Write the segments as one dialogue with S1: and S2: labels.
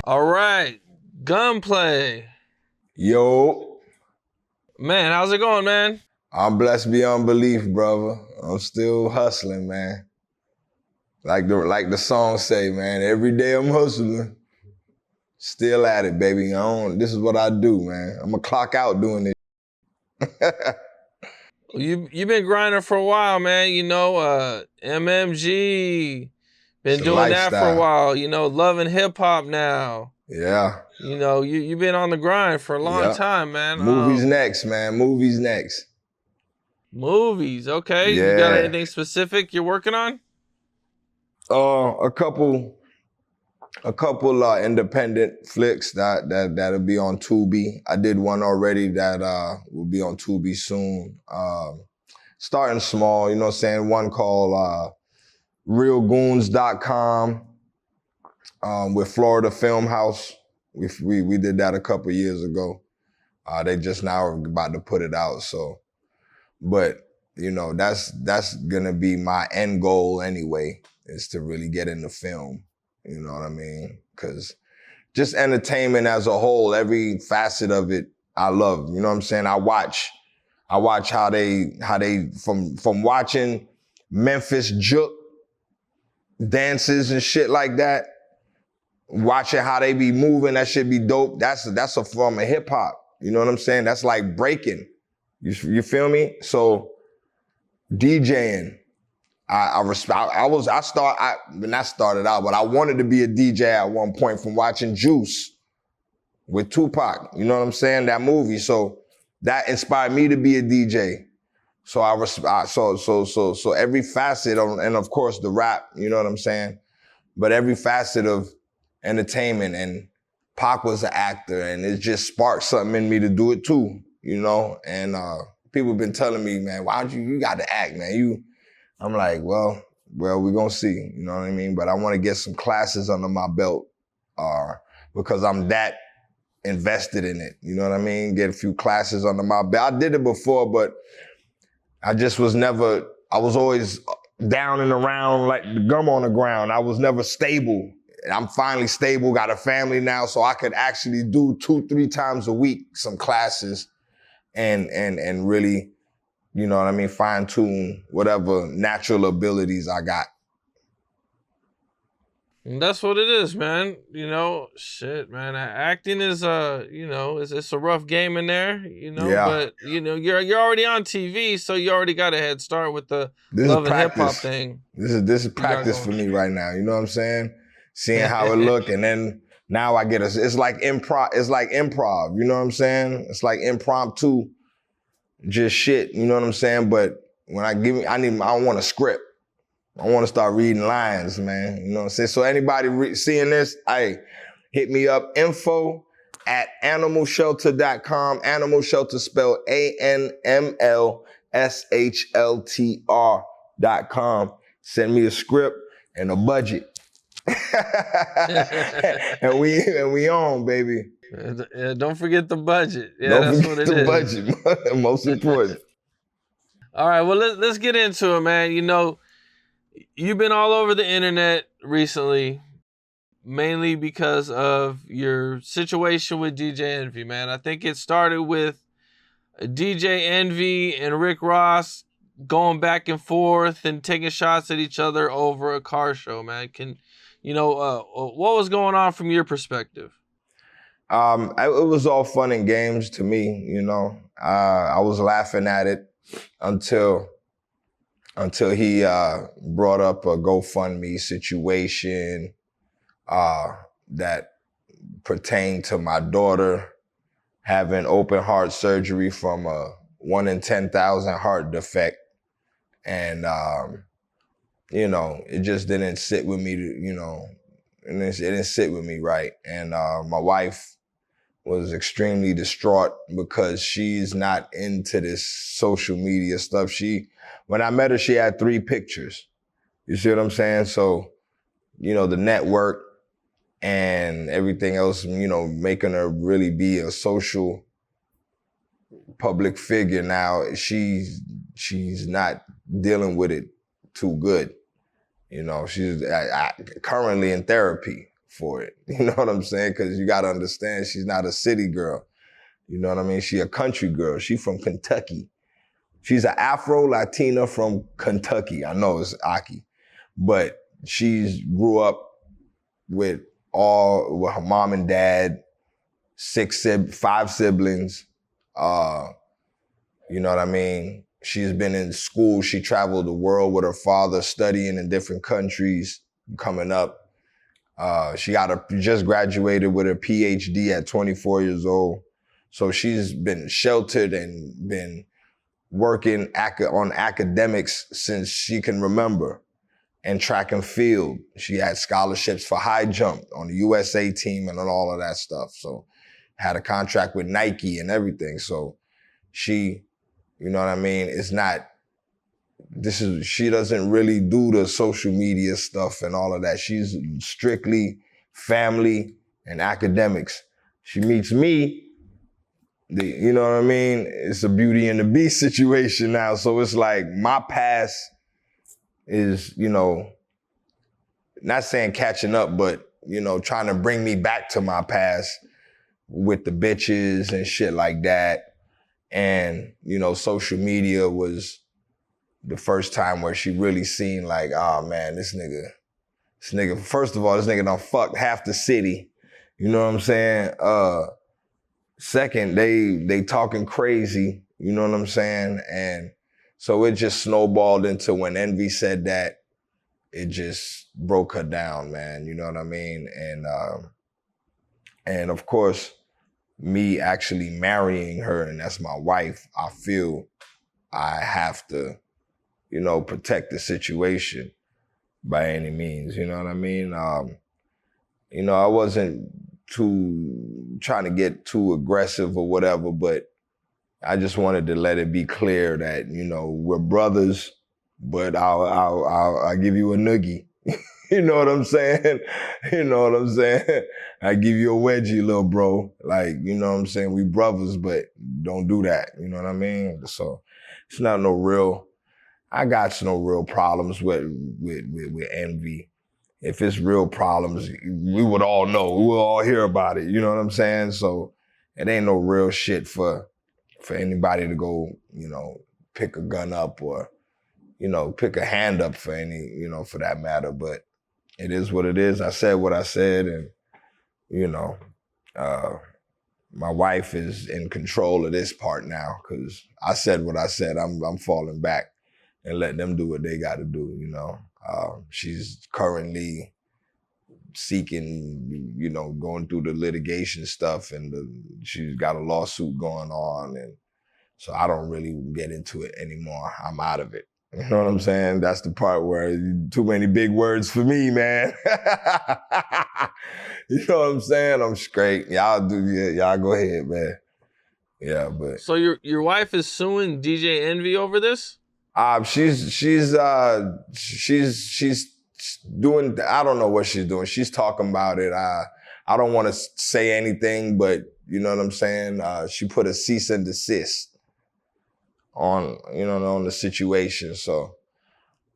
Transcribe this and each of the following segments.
S1: All right, Gunplay.
S2: Yo,
S1: Man, how's it going, man?
S2: I'm blessed beyond belief, brother. I'm still hustling, man. Like the song say, man. Every day I'm hustling. Still at it, baby. This is what I do, man. I'm gonna clock out doing this.
S1: You've been grinding for a while, man. MMG.
S2: It's
S1: Been
S2: a
S1: doing that for a
S2: lifestyle.
S1: while. Loving hip hop now.
S2: Yeah.
S1: You've been on the grind for a long
S2: Yep.
S1: time, man.
S2: Movies next, man. Movies next.
S1: Movies, okay. You got
S2: Yeah.
S1: anything specific you're working on?
S2: A couple independent flicks that'll be on Tubi. I did one already that will be on Tubi soon. Starting small, you know what I'm saying? One called realgoons.com with Florida Film House. We did that a couple years ago. They just now are about to put it out. So, but that's gonna be my end goal anyway, is to really get into film. You know what I mean? Because just entertainment as a whole, every facet of it, I love. You know what I'm saying? I watch how they from watching Memphis Juke dances and shit like that, watching how they be moving, that shit be dope. That's a form of hip hop. You know what I'm saying? That's like breaking. You feel me? So DJing, when I started out, but I wanted to be a DJ at one point from watching Juice with Tupac. You know what I'm saying? That movie. So that inspired me to be a DJ. So so every facet of, and of course the rap, you know what I'm saying? But every facet of entertainment, and Pac was an actor, and it just sparked something in me to do it too, and people have been telling me, man, why don't you got to act, man? I'm like, well, we're gonna see, you know what I mean? But I want to get some classes under my belt, because I'm that invested in it, you know what I mean? Get a few classes under my belt. I did it before, but I was always down and around like the gum on the ground. I was never stable. I'm finally stable, got a family now, so I could actually do 2-3 times a week some classes and really, you know what I mean, fine tune whatever natural abilities I got.
S1: And that's what it is, man. Shit, man. Acting is it's a rough game in there,
S2: Yeah.
S1: but you're already on TV, so you already got a head start with the
S2: This is
S1: love and hip hop
S2: practice.
S1: thing.
S2: This is
S1: You got
S2: practice for
S1: going.
S2: me right now. You know what I'm saying? Seeing how it look, and then now I get it's like improv. It's like improv. You know what I'm saying? It's like impromptu, just shit. You know what I'm saying? But when I don't want a script. I want to start reading lines, man. You know what I'm saying? So anybody seeing this, hit me up, info@animalshelter.com. Animal Shelter spelled ANMLSHLTR.com. Send me a script and a budget. and we on, baby.
S1: Don't forget the budget. Yeah,
S2: Don't
S1: that's
S2: forget
S1: what it
S2: the
S1: is.
S2: budget. Most important.
S1: All right, well let's get into it, man. You've been all over the internet recently, mainly because of your situation with DJ Envy, man. I think it started with DJ Envy and Rick Ross going back and forth and taking shots at each other over a car show, man. What was going on from your perspective?
S2: It was all fun and games to me, I was laughing at it until he brought up a GoFundMe situation that pertained to my daughter having open heart surgery from a 1 in 10,000 heart defect. And, it just didn't sit with me, it didn't sit with me right. And my wife was extremely distraught because she's not into this social media stuff. When I met her, she had 3 pictures. You see what I'm saying? So, the network and everything else, making her really be a social public figure now, she's not dealing with it too good. She's currently in therapy for it. You know what I'm saying? Because you got to understand, she's not a city girl. You know what I mean? She a country girl. She from Kentucky. She's an Afro-Latina from Kentucky. I know it's Aki. But she grew up with her mom and dad, 5 siblings. You know what I mean? She's been in school. She traveled the world with her father, studying in different countries, coming up. She just graduated with her PhD at 24 years old. So she's been sheltered and been working on academics since she can remember, and track and field. She had scholarships for high jump on the USA team and all of that stuff. So had a contract with Nike and everything. So she, you know what I mean? She doesn't really do the social media stuff and all of that. She's strictly family and academics. She meets me, you know what I mean? It's a Beauty and the Beast situation now. So it's like my past is, you know, not saying catching up, but, you know, trying to bring me back to my past with the bitches and shit like that. And, you know, social media was the first time where she really seen like, oh man, this nigga, first of all, this nigga done fucked half the city. You know what I'm saying? Second, they talking crazy, you know what I'm saying? And so it just snowballed into when Envy said that, it just broke her down, man, you know what I mean? And of course, me actually marrying her, and that's my wife, I feel I have to, you know, protect the situation by any means, you know what I mean? You know, I wasn't trying to get too aggressive or whatever, but I just wanted to let it be clear that, you know, we're brothers, but I'll give you a noogie. You know what I'm saying? You know what I'm saying? I give you a wedgie, little bro. Like, you know what I'm saying? We brothers, but don't do that. You know what I mean? So it's not I got no real problems with Envy. If it's real problems, we would all know. We would all hear about it. You know what I'm saying? So it ain't no real shit for anybody to go, you know, pick a gun up or, you know, pick a hand up for any, you know, for that matter. But it is what it is. I said what I said, and, you know, my wife is in control of this part now because I said what I said. I'm falling back and letting them do what they got to do, you know. She's currently seeking, you know, going through the litigation stuff, and she's got a lawsuit going on, and so I don't really get into it anymore. I'm out of it. You know what I'm saying? That's the part where too many big words for me, man. You know what I'm saying? I'm straight. Y'all go ahead, man. Yeah, but
S1: So your wife is suing DJ Envy over this?
S2: She's doing, I don't know what she's doing. She's talking about it. I don't want to say anything, but you know what I'm saying? She put a cease and desist on, you know, on the situation. So,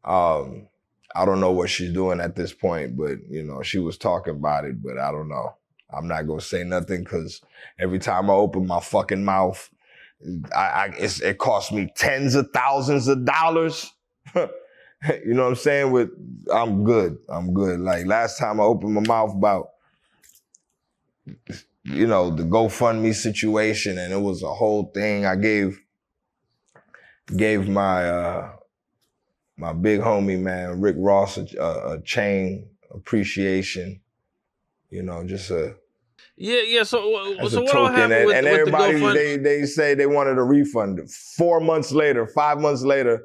S2: I don't know what she's doing at this point, but you know, she was talking about it, but I don't know. I'm not going to say nothing because every time I open my fucking mouth, it costs me tens of thousands of dollars. You know what I'm saying? I'm good. Like last time I opened my mouth about, you know, the GoFundMe situation, and it was a whole thing. I gave my my big homie, man, Rick Ross, a chain appreciation. You know, just a
S1: Yeah. So what
S2: token.
S1: all happened with
S2: everybody,
S1: the GoFundMe?
S2: they say they wanted a refund. 4 months later, 5 months later,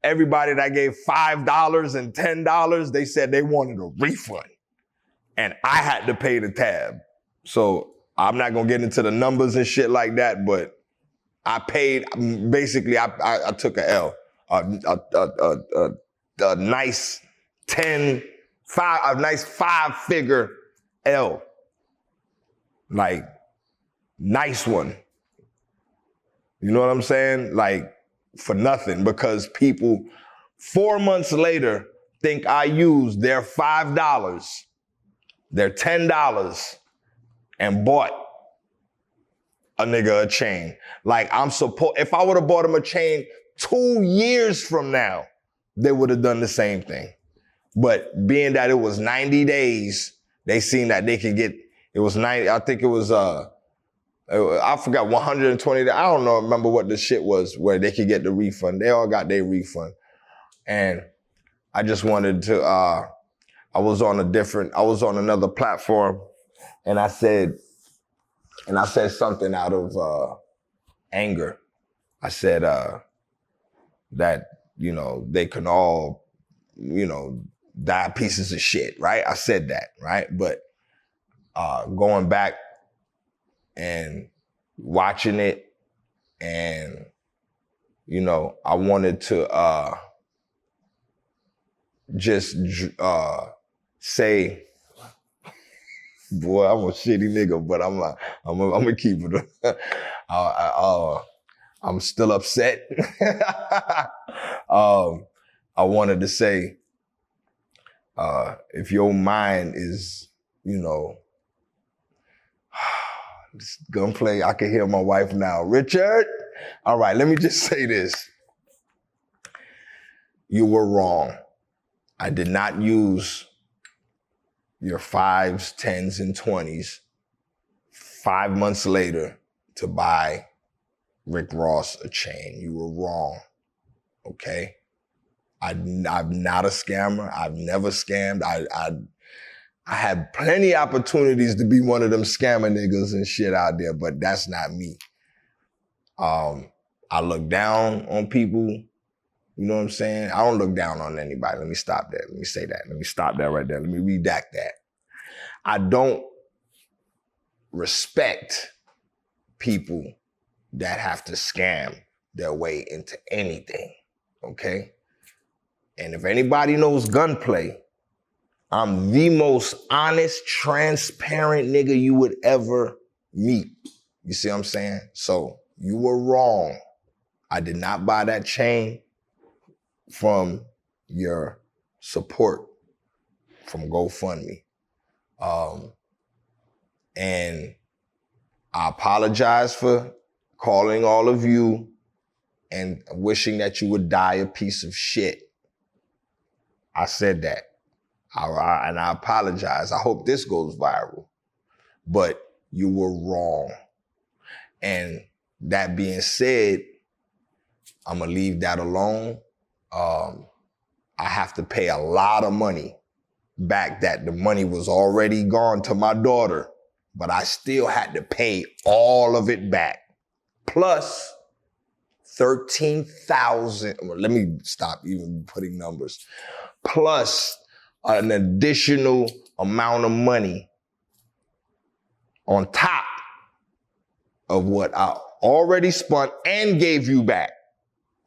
S2: everybody that gave $5 and $10, they said they wanted a refund. And I had to pay the tab. So I'm not gonna get into the numbers and shit like that, but I paid, basically I took a L. A nice a nice 5-figure L. Like, nice one. You know what I'm saying? Like, for nothing, because people 4 months later think I used their $5 their $10 and bought a nigga a chain. Like if I would have bought him a chain 2 years from now, they would have done the same thing. But being that it was 90 days, they seen that they could get, it was 90, I think it was, I forgot 120, I don't know, remember what the shit was where they could get the refund. They all got their refund. And I just wanted to, I was on another platform and I said something out of anger. I said that, you know, they can all, you know, die pieces of shit, right? I said that, right? But going back and watching it and, you know, I wanted to just say, boy, I'm a shitty nigga, but I'm gonna keep it. I'm still upset. I wanted to say, if your mind is, you know, Gunplay, I can hear my wife now. Richard, all right, let me just say this. You were wrong. I did not use your 5s, 10s, and 20s 5 months later to buy Rick Ross a chain. You were wrong, okay? I'm not a scammer. I've never scammed. I had plenty of opportunities to be one of them scammer niggas and shit out there, but that's not me. I look down on people, you know what I'm saying? I don't look down on anybody. Let me stop that. Let me say that. Let me stop that right there. Let me redact that. I don't respect people that have to scam their way into anything, okay? And if anybody knows Gunplay, I'm the most honest, transparent nigga you would ever meet. You see what I'm saying? So you were wrong. I did not buy that chain from your support from GoFundMe. And I apologize for calling all of you and wishing that you would die a piece of shit. I said that. And I apologize. I hope this goes viral. But you were wrong. And that being said, I'm gonna leave that alone. I have to pay a lot of money back that the money was already gone to my daughter, but I still had to pay all of it back. Plus 13,000, let me stop even putting numbers, plus an additional amount of money on top of what I already spent and gave you back.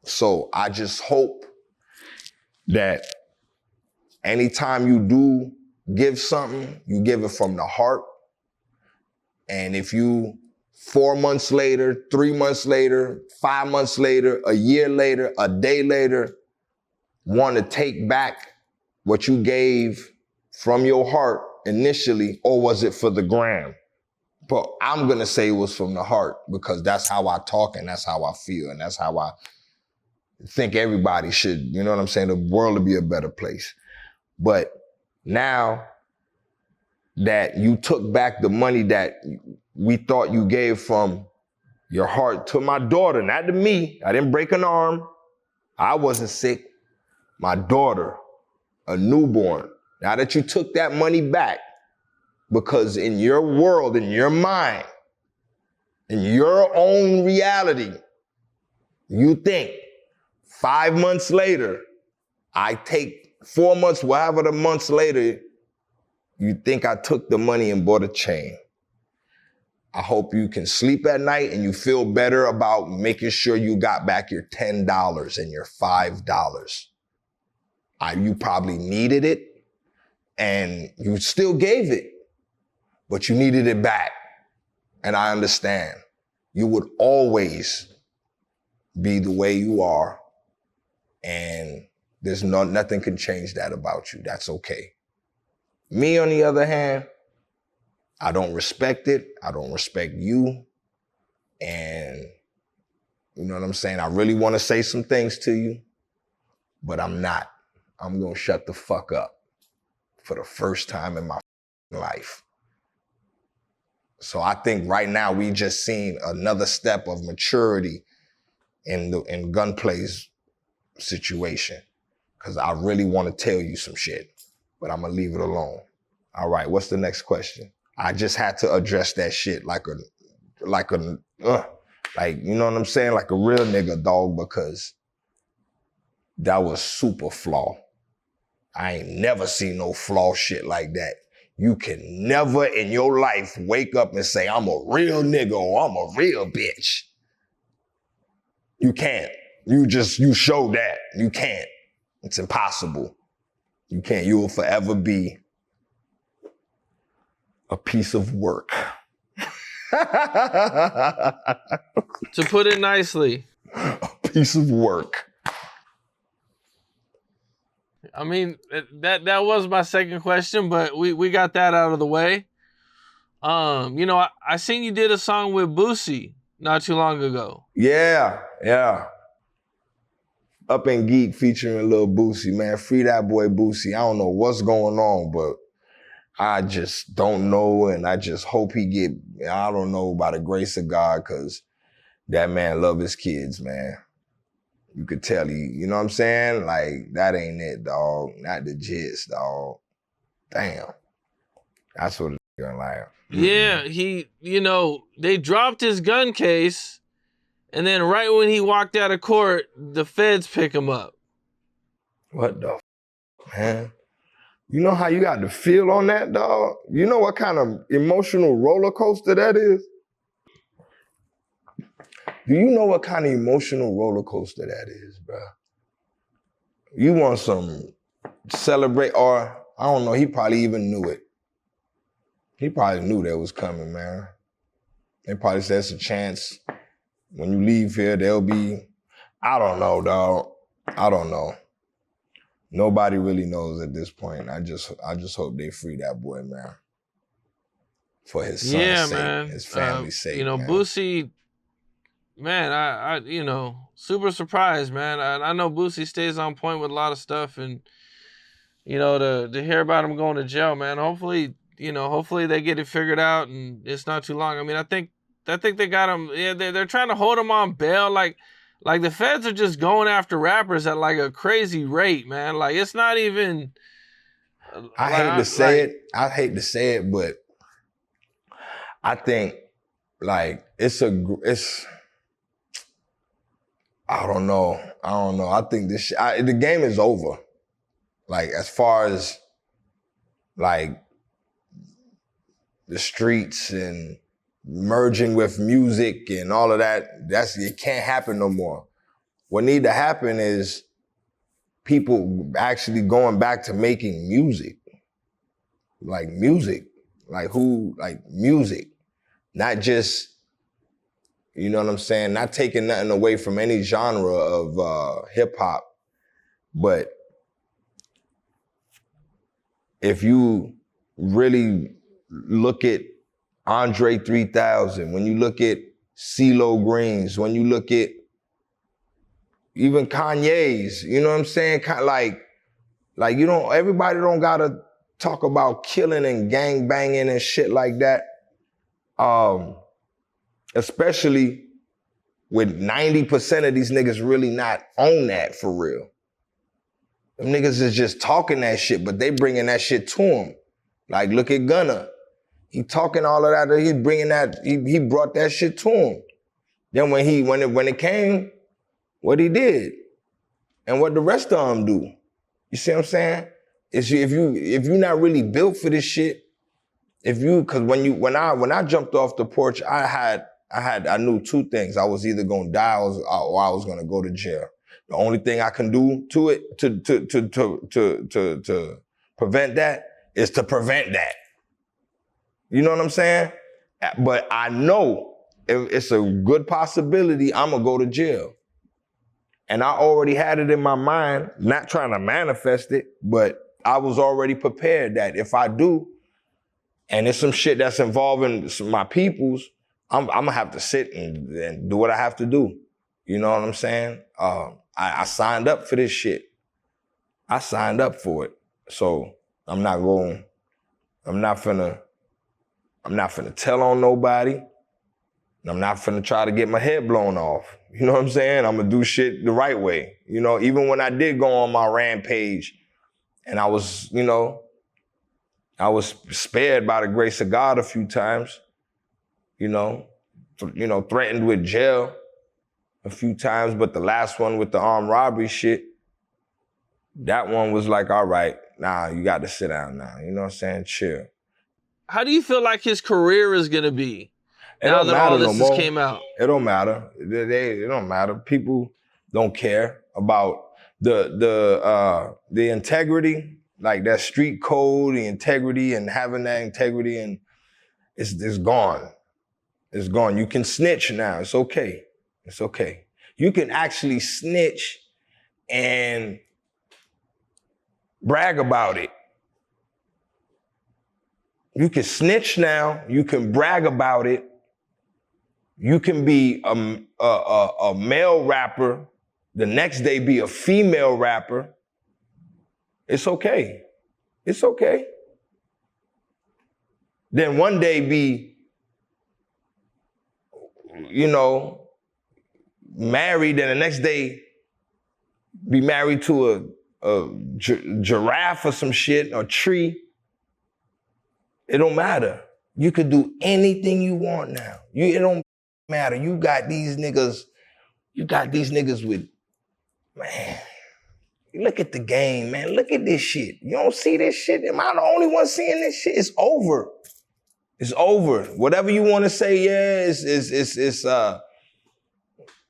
S2: So I just hope that anytime you do give something, you give it from the heart. And if you 4 months later, 3 months later, 5 months later, a year later, a day later, want to take back what you gave from your heart initially, or was it for the gram? But I'm going to say it was from the heart because that's how I talk and that's how I feel and that's how I think everybody should, you know what I'm saying? The world would be a better place. But now that you took back the money that we thought you gave from your heart to my daughter, not to me. I didn't break an arm. I wasn't sick. My daughter, a newborn. Now that you took that money back, because in your world, in your mind, in your own reality, you think 5 months later, I take 4 months, whatever the months later, you think I took the money and bought a chain. I hope you can sleep at night and you feel better about making sure you got back your $10 and your $5. You probably needed it and you still gave it, but you needed it back. And I understand. You would always be the way you are, and nothing can change that about you. That's okay. Me, on the other hand, I don't respect it. I don't respect you. And you know what I'm saying? I really want to say some things to you, but I'm not. I'm going to shut the fuck up for the first time in my life. So I think right now we just seen another step of maturity in Gunplay's situation. Because I really want to tell you some shit, but I'm going to leave it alone. All right, what's the next question? I just had to address that shit like you know what I'm saying? Like a real nigga, dog, because that was super flaw. I ain't never seen no flaw shit like that. You can never in your life wake up and say, I'm a real nigga or I'm a real bitch. You can't. You show that. You can't. It's impossible. You can't. You will forever be a piece of work.
S1: To put it nicely.
S2: A piece of work.
S1: I mean, that was my second question, but we got that out of the way. You know, I seen you did a song with Boosie not too long ago.
S2: Yeah. Up in Geek featuring Lil Boosie, man. Free that boy Boosie. I don't know what's going on, but I just don't know, and I just hope I don't know, by the grace of God, because that man love his kids, man. You could tell you know what I'm saying? Like, that ain't it, dog. Not the gist, dog. Damn. That's what it's gonna like.
S1: Yeah, they dropped his gun case, and then right when he walked out of court, the feds pick him up.
S2: What the man? You know how you got to feel on that, dog? You know what kind of emotional roller coaster that is? Do you know what kind of emotional roller coaster that is, bro? You want some celebrate, or I don't know, he probably even knew it. He probably knew that was coming, man. They probably said it's a chance. When you leave here, there'll be, I don't know, dog. I don't know. Nobody really knows at this point. I just hope they free that boy, man. For his son's sake, man. His family's sake, man.
S1: Boosie, man, I super surprised, man. I know Boosie stays on point with a lot of stuff, and to hear about him going to jail, man. Hopefully they get it figured out, and it's not too long. I mean, I think they got him. Yeah, they're trying to hold him on bail, like the feds are just going after rappers at like a crazy rate, man. Like, it's not even.
S2: I hate to say it, but I think like it's I don't know. I think the game is over. Like, as far as like the streets and merging with music and all of that, it can't happen no more. What need to happen is people actually going back to making music. Like music. Like music. Not just, you know what I'm saying? Not taking nothing away from any genre of hip hop, but if you really look at Andre 3000, when you look at CeeLo Greens, when you look at even Kanye's, you know what I'm saying? Like everybody don't gotta talk about killing and gang banging and shit like that. Especially with 90% of these niggas really not on that for real. Them niggas is just talking that shit, but they bringing that shit to him. Like, look at Gunna. He talking all of that, he bringing that, he brought that shit to him. Then when it came, what he did, and what the rest of them do. You see what I'm saying? If you're not really built for this shit, because when I jumped off the porch, I knew two things. I was either gonna die or I was gonna go to jail. The only thing I can do to it to prevent that is to prevent that. You know what I'm saying? But I know it's a good possibility I'm gonna go to jail. And I already had it in my mind, not trying to manifest it, but I was already prepared that if I do, and it's some shit that's involving my peoples, I'm gonna have to sit and do what I have to do. You know what I'm saying? I signed up for this shit. I signed up for it. So I'm not finna tell on nobody. I'm not finna try to get my head blown off. You know what I'm saying? I'm gonna do shit the right way. You know, even when I did go on my rampage and I was, you know, I was spared by the grace of God a few times, you know, threatened with jail a few times, but the last one with the armed robbery shit, that one was like, all right, nah, you got to sit down now. You know what I'm saying? Chill.
S1: How do you feel like his career is gonna be now that all this came out?
S2: It don't matter. It don't matter. People don't care about the integrity, like that street code, the integrity, and having that integrity, and it's gone. It's gone. You can snitch now. It's okay. It's okay. You can actually snitch and brag about it. You can snitch now. You can brag about it. You can be a male rapper, the next day be a female rapper. It's okay. It's okay. Then one day be, you know, married, and the next day be married to a giraffe or some shit, or tree. It don't matter. You could do anything you want now. It don't matter. You got these niggas with, man, look at the game, man. Look at this shit. You don't see this shit? Am I the only one seeing this shit? It's over. It's over. Whatever you want to say, yeah, it's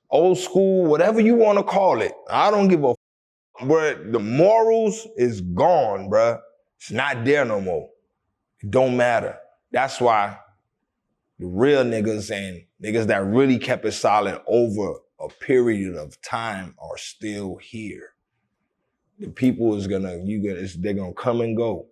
S2: old school, whatever you want to call it. I don't give a f. But the morals is gone, bruh. It's not there no more. It don't matter. That's why the real niggas and niggas that really kept it solid over a period of time are still here. The people they're gonna come and go.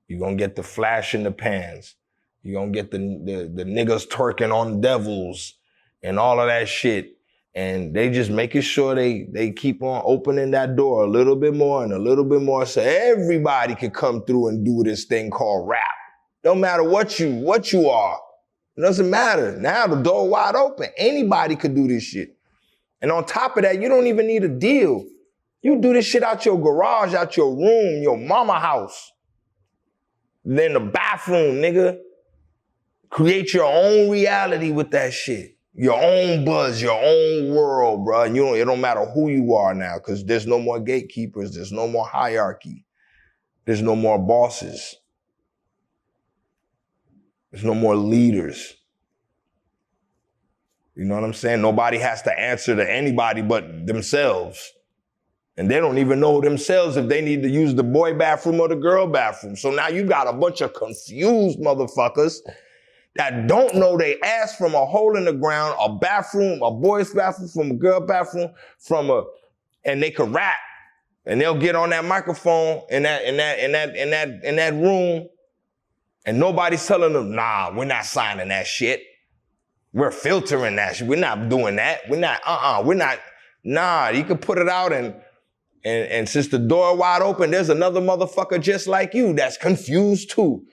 S2: You're gonna get the flash in the pans. You're gonna get the niggas twerking on devils and all of that shit. And they just making sure they keep on opening that door a little bit more and a little bit more so everybody can come through and do this thing called rap. Don't matter what you are. It doesn't matter. Now the door wide open. Anybody could do this shit. And on top of that, you don't even need a deal. You do this shit out your garage, out your room, your mama house. Then the bathroom, nigga. Create your own reality with that shit. Your own buzz, your own world, bro. And it don't matter who you are now, because there's no more gatekeepers. There's no more hierarchy. There's no more bosses. There's no more leaders. You know what I'm saying? Nobody has to answer to anybody but themselves. And they don't even know themselves if they need to use the boy bathroom or the girl bathroom. So now you got a bunch of confused motherfuckers that don't know they ass from a hole in the ground, a bathroom, a boy's bathroom, from a girl bathroom, and they could rap. And they'll get on that microphone in that room, and nobody's telling them, nah, we're not signing that shit. We're filtering that shit. We're not doing that. We're not, nah, you can put it out and since the door wide open, there's another motherfucker just like you that's confused too.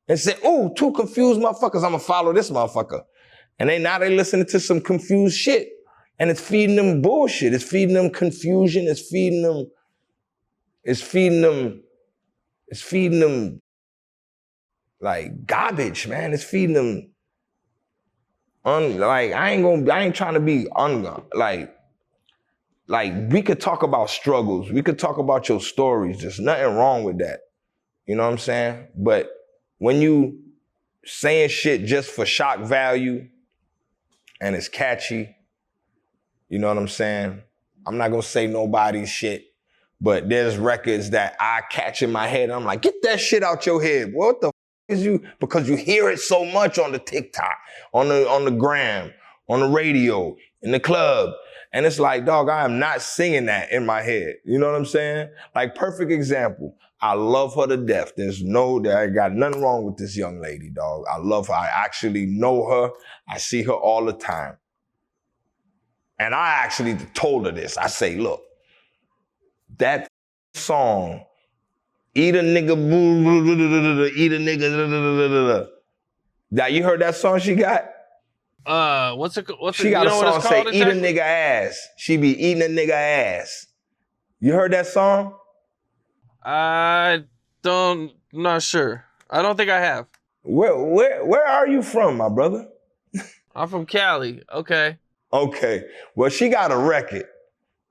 S2: And say, ooh, two confused motherfuckers, I'm gonna follow this motherfucker. And they listening to some confused shit. And it's feeding them bullshit. It's feeding them confusion. It's feeding them like garbage, man. It's feeding them I ain't trying to be like we could talk about struggles. We could talk about your stories. There's nothing wrong with that. You know what I'm saying? But when you saying shit just for shock value and it's catchy, you know what I'm saying? I'm not gonna say nobody's shit, but there's records that I catch in my head. I'm like, get that shit out your head. What the f is you? Because you hear it so much on the TikTok, on the gram, on the radio, in the club. And it's like, dog, I am not singing that in my head. You know what I'm saying? Like, perfect example. I love her to death. I got nothing wrong with this young lady, dog. I love her. I actually know her. I see her all the time. And I actually told her this. I say, look, that song, eat a nigga, eat a nigga, now you heard that song she got?
S1: She
S2: got a
S1: know what
S2: song
S1: it's called
S2: say,
S1: exactly?
S2: eat a nigga ass. She be eating a nigga ass. You heard that song?
S1: Not sure. I don't think I have.
S2: Where are you from, my brother?
S1: I'm from Cali. Okay.
S2: Okay. Well, she got a record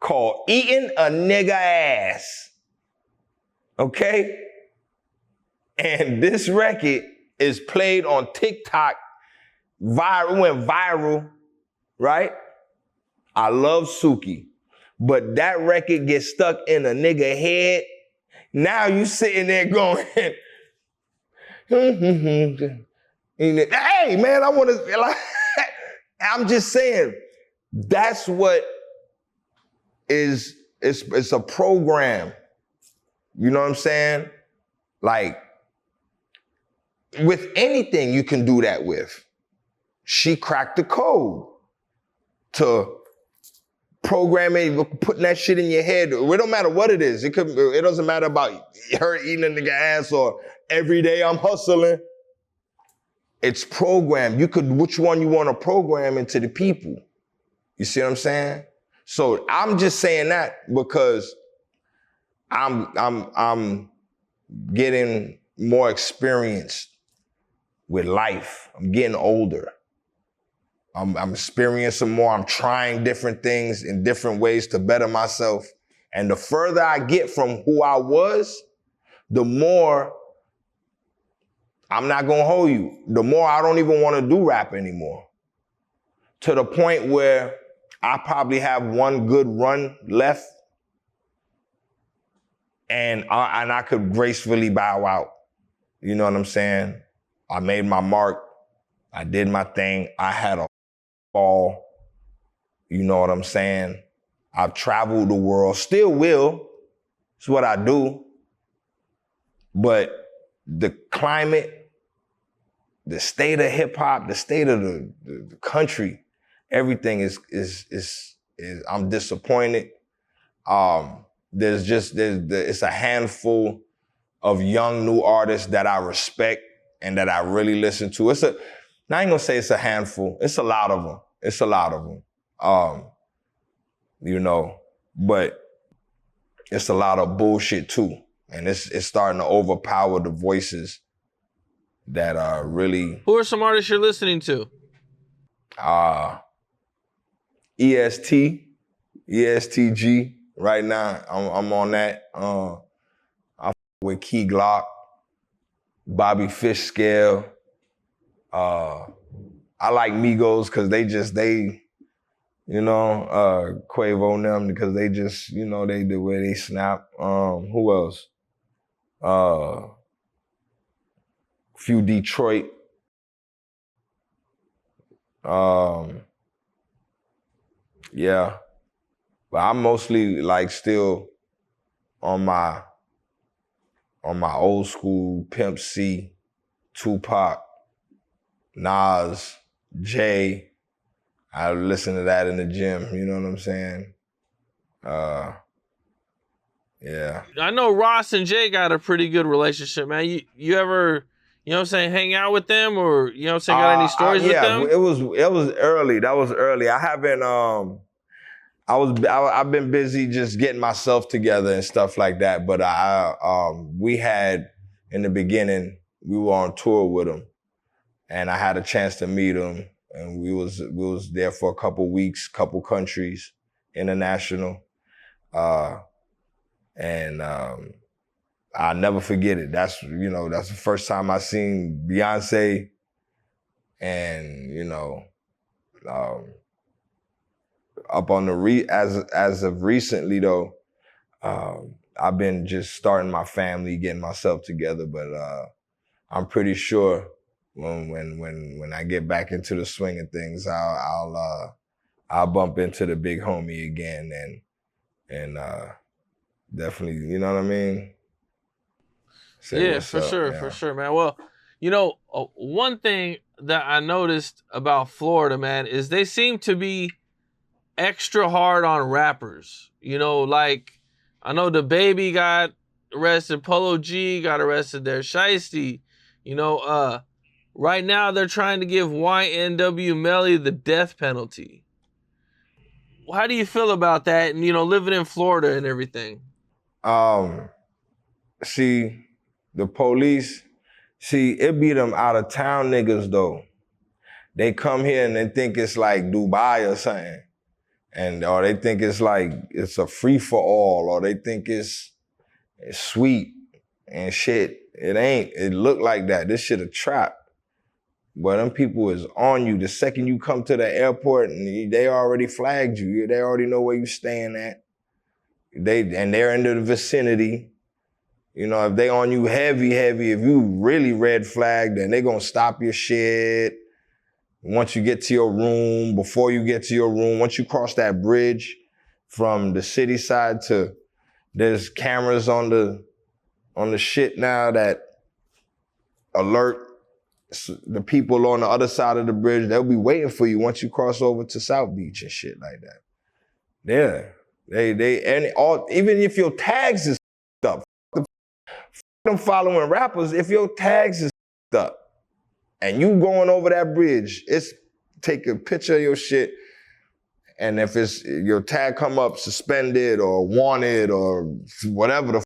S2: called Eating a Nigga Ass. Okay? And this record is played on TikTok. Went viral, right? I love Suki. But that record gets stuck in a nigga head. Now you sitting there going, hey man, I want to, like, I'm just saying, that's what it's a program. You know what I'm saying? Like, with anything you can do that with. She cracked the code to programming, putting that shit in your head. It don't matter what it is. It doesn't matter about her eating a nigga ass or every day I'm hustling. It's programmed. Which one you want to program into the people. You see what I'm saying? So I'm just saying that because I'm getting more experienced with life. I'm getting older. I'm experiencing more. I'm trying different things in different ways to better myself. And the further I get from who I was, the more, I'm not gonna hold you, the more I don't even want to do rap anymore. To the point where I probably have one good run left and I could gracefully bow out. You know what I'm saying? I made my mark. I did my thing. I had a fall. You know what I'm saying? I've traveled the world, still will. It's what I do. But the climate, the state of hip hop, the state of the country, everything is I'm disappointed. It's a handful of young new artists that I respect and that I really listen to. I ain't gonna say it's a handful. It's a lot of them. It's a lot of them. You know, but it's a lot of bullshit too. And it's starting to overpower the voices that are really...
S1: Who are some artists you're listening to?
S2: ESTG. Right now, I'm on that. I with Key Glock, Bobby Fishscale. I like Migos because they Quavo and them because they just, they the way they snap. Who else? Few Detroit. Yeah. But I'm mostly like still on my old school Pimp C, Tupac, Nas, Jay. I listen to that in the gym, you know what I'm saying? Yeah.
S1: I know Ross and Jay got a pretty good relationship, man. You ever, hang out with them or, got any stories with them?
S2: Yeah, it was early. That was early. I haven't, I've been busy just getting myself together and stuff like that. But we had, in the beginning, we were on tour with them and I had a chance to meet them. And we was there for a couple weeks, couple countries, international. And I'll never forget it. That's the first time I seen Beyonce. And, up on as of recently though, I've been just starting my family, getting myself together. But I'm pretty sure when I get back into the swing of things, I'll bump into the big homie again and definitely, you know what I mean? Say
S1: Yeah,
S2: what's
S1: for
S2: up,
S1: sure, man. Well, one thing that I noticed about Florida, man, is they seem to be extra hard on rappers. Like I know the baby got arrested, Polo G got arrested there, Shiesty. Right now they're trying to give YNW Melly the death penalty. How do you feel about that? And living in Florida and everything.
S2: See, the police, it be them out of town niggas though. They come here and they think it's like Dubai or something. Or they think it's like it's a free for all, or they think it's sweet and shit. It ain't. It look like that. This shit a trap. But them people is on you the second you come to the airport, and they already flagged you. They already know where you staying at. They're in the vicinity. If they on you heavy, if you really red flagged, then they gonna stop your shit. Once you get to your room, before you get to your room, once you cross that bridge from the city side there's cameras on the shit now that alert the people on the other side of the bridge. They'll be waiting for you once you cross over to South Beach and shit like that. Yeah. Even if your tags is up, them following rappers, if your tags is up and you going over that bridge, it's take a picture of your shit, and if it's your tag come up suspended or wanted or whatever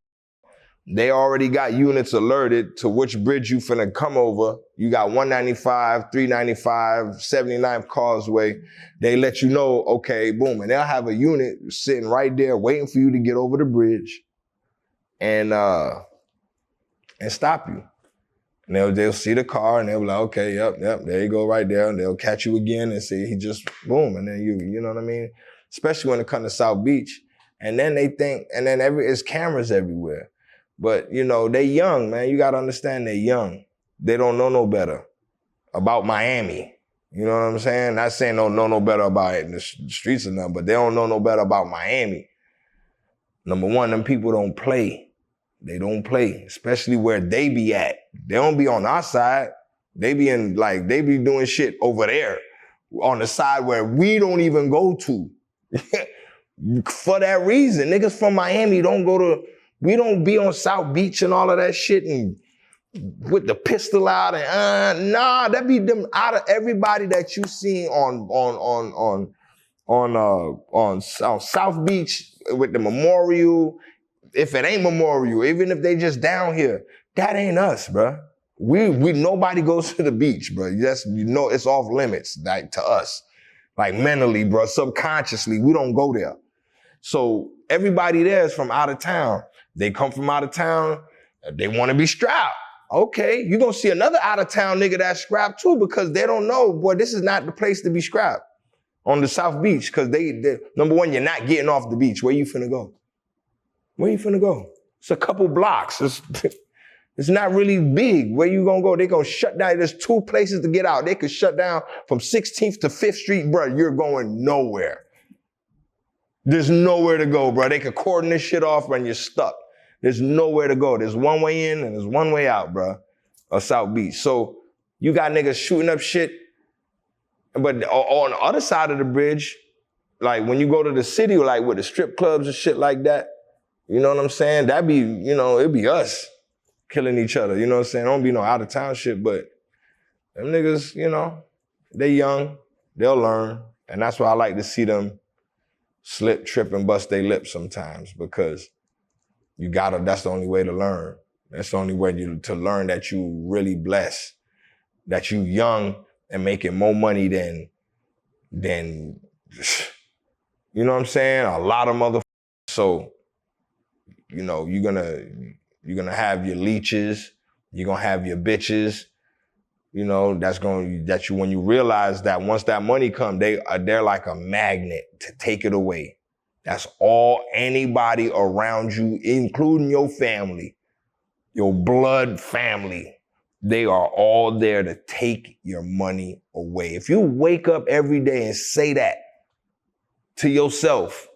S2: they already got units alerted to which bridge you finna come over. You got 195, 395, 79th Causeway. They let you know, okay, boom, and they'll have a unit sitting right there waiting for you to get over the bridge and stop you. And they'll see the car and they'll be like, okay, yep, there you go right there. And they'll catch you again and say he just boom. And then you know what I mean? Especially when it comes to South Beach. And then they think, and then it's cameras everywhere. But they young, man. You gotta understand they're young. They don't know no better about Miami. You know what I'm saying? Not saying don't know no better about it in the streets or nothing, but they don't know no better about Miami. Number one, them people don't play. They don't play, especially where they be at. They don't be on our side. They be doing shit over there on the side where we don't even go to. For that reason, niggas from Miami we don't be on South Beach and all of that shit and with the pistol out and that be them out of everybody that you see on South Beach with the memorial. If it ain't memorial, even if they just down here, that ain't us, bruh. We nobody goes to the beach, bruh. It's off limits, like to us. Like mentally, bruh, subconsciously, we don't go there. So everybody there is from out of town. They come from out of town, they want to be strapped. Okay, you're gonna see another out of town nigga that's scrapped too, because they don't know, boy, this is not the place to be scrapped on the South Beach, because they number one, you're not getting off the beach. Where you finna go? Where you finna go? It's a couple blocks. It's not really big. Where you gonna go? They gonna shut down. There's 2 places to get out. They could shut down from 16th to 5th Street, bro. You're going nowhere. There's nowhere to go, bro. They could cordon this shit off and you're stuck. There's nowhere to go. There's one way in and there's one way out, bro, of South Beach. So you got niggas shooting up shit. But on the other side of the bridge, like when you go to the city, like with the strip clubs and shit like that, you know what I'm saying? That'd be, it'd be us killing each other. You know what I'm saying? Don't be no out of town shit, but them niggas, they young, they'll learn. And that's why I like to see them slip, trip, and bust their lips sometimes, because that's the only way to learn. That's the only way to learn that you really blessed, that you young and making more money than, you know what I'm saying? A lot of motherfuckers. So, you're gonna have your leeches, you're gonna have your bitches, when you realize that once that money comes, they're like a magnet to take it away. That's all anybody around you, including your family, your blood family, they are all there to take your money away. If you wake up every day and say that, to yourself.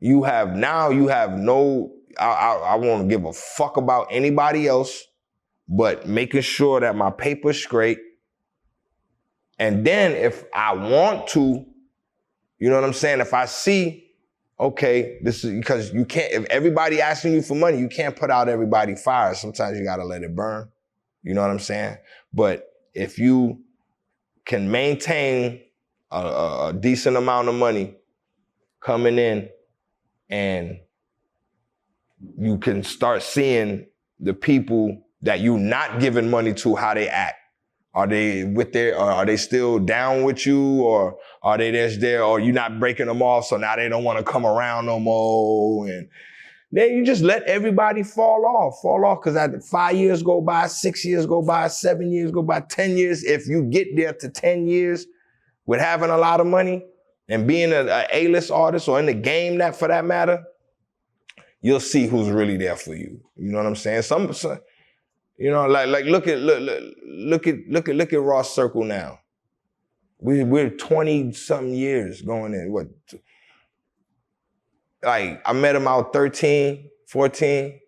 S2: You have no, I won't give a fuck about anybody else, but making sure that my paper's straight. And then if I want to, you know what I'm saying? If I see, okay, this is because you can't, if everybody asking you for money, you can't put out everybody fire. Sometimes you gotta let it burn. You know what I'm saying? But if you can maintain a decent amount of money coming in, and you can start seeing the people that you not giving money to, how they act. Are they are they still down with you, or are they just there, or you not breaking them off, so now they don't want to come around no more? And then you just let everybody fall off, because 5 years go by, 6 years go by, 7 years go by, 10 years. If you get there to 10 years with having a lot of money and being a A-list artist, or in the game, that for that matter, you'll see who's really there for you. You know what I'm saying? Some you know, like look at Ross Circle now. We're 20 something years going in. What? Like, I met him out 13, 14.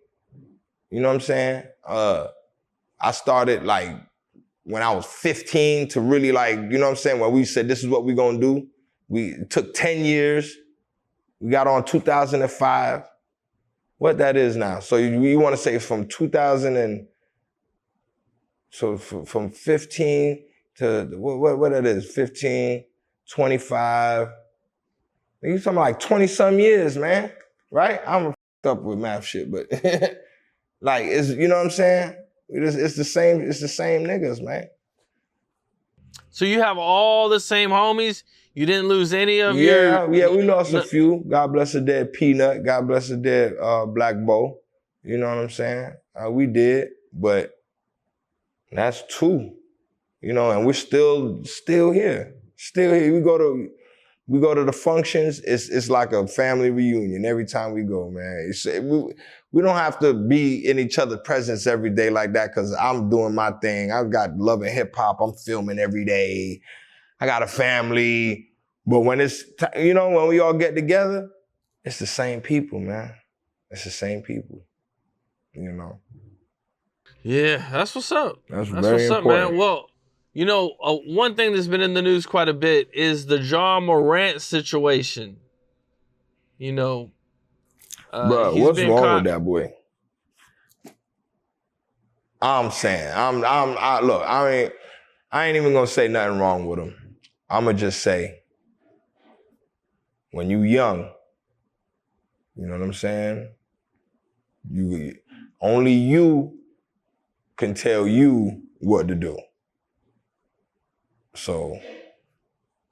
S2: You know what I'm saying? I started like when I was 15 to really, like, you know what I'm saying? When we said this is what we're gonna do. It took 10 years. We got on 2005. What that is now? So you want to say from 2000 and so from 15 to what that is? 15, 25. You talking like 20 some years, man, right? I'm f***ed up with math shit, but like, it's, you know what I'm saying? It's the same niggas, man.
S1: So you have all the same homies? You didn't lose any of your...
S2: Yeah, we lost a few. God bless the dead Peanut. God bless the dead Black Bo. You know what I'm saying? We did, but that's two. You know, and we're still here. Still here. We go to the functions. It's like a family reunion every time we go, man. We don't have to be in each other's presence every day like that, because I'm doing my thing. I've got Love and Hip Hop. I'm filming every day. I got a family. But when when we all get together, it's the same people, man. It's the same people, you know.
S1: Yeah, that's what's up.
S2: That's very
S1: what's up,
S2: important.
S1: man. Well, you know, one thing that's been in the news quite a bit is the Morant situation. You know,
S2: bro, what's wrong with that boy? I'm saying, look, I ain't even gonna say nothing wrong with him. I'ma just say, when you young, you know what I'm saying? Only you can tell you what to do. So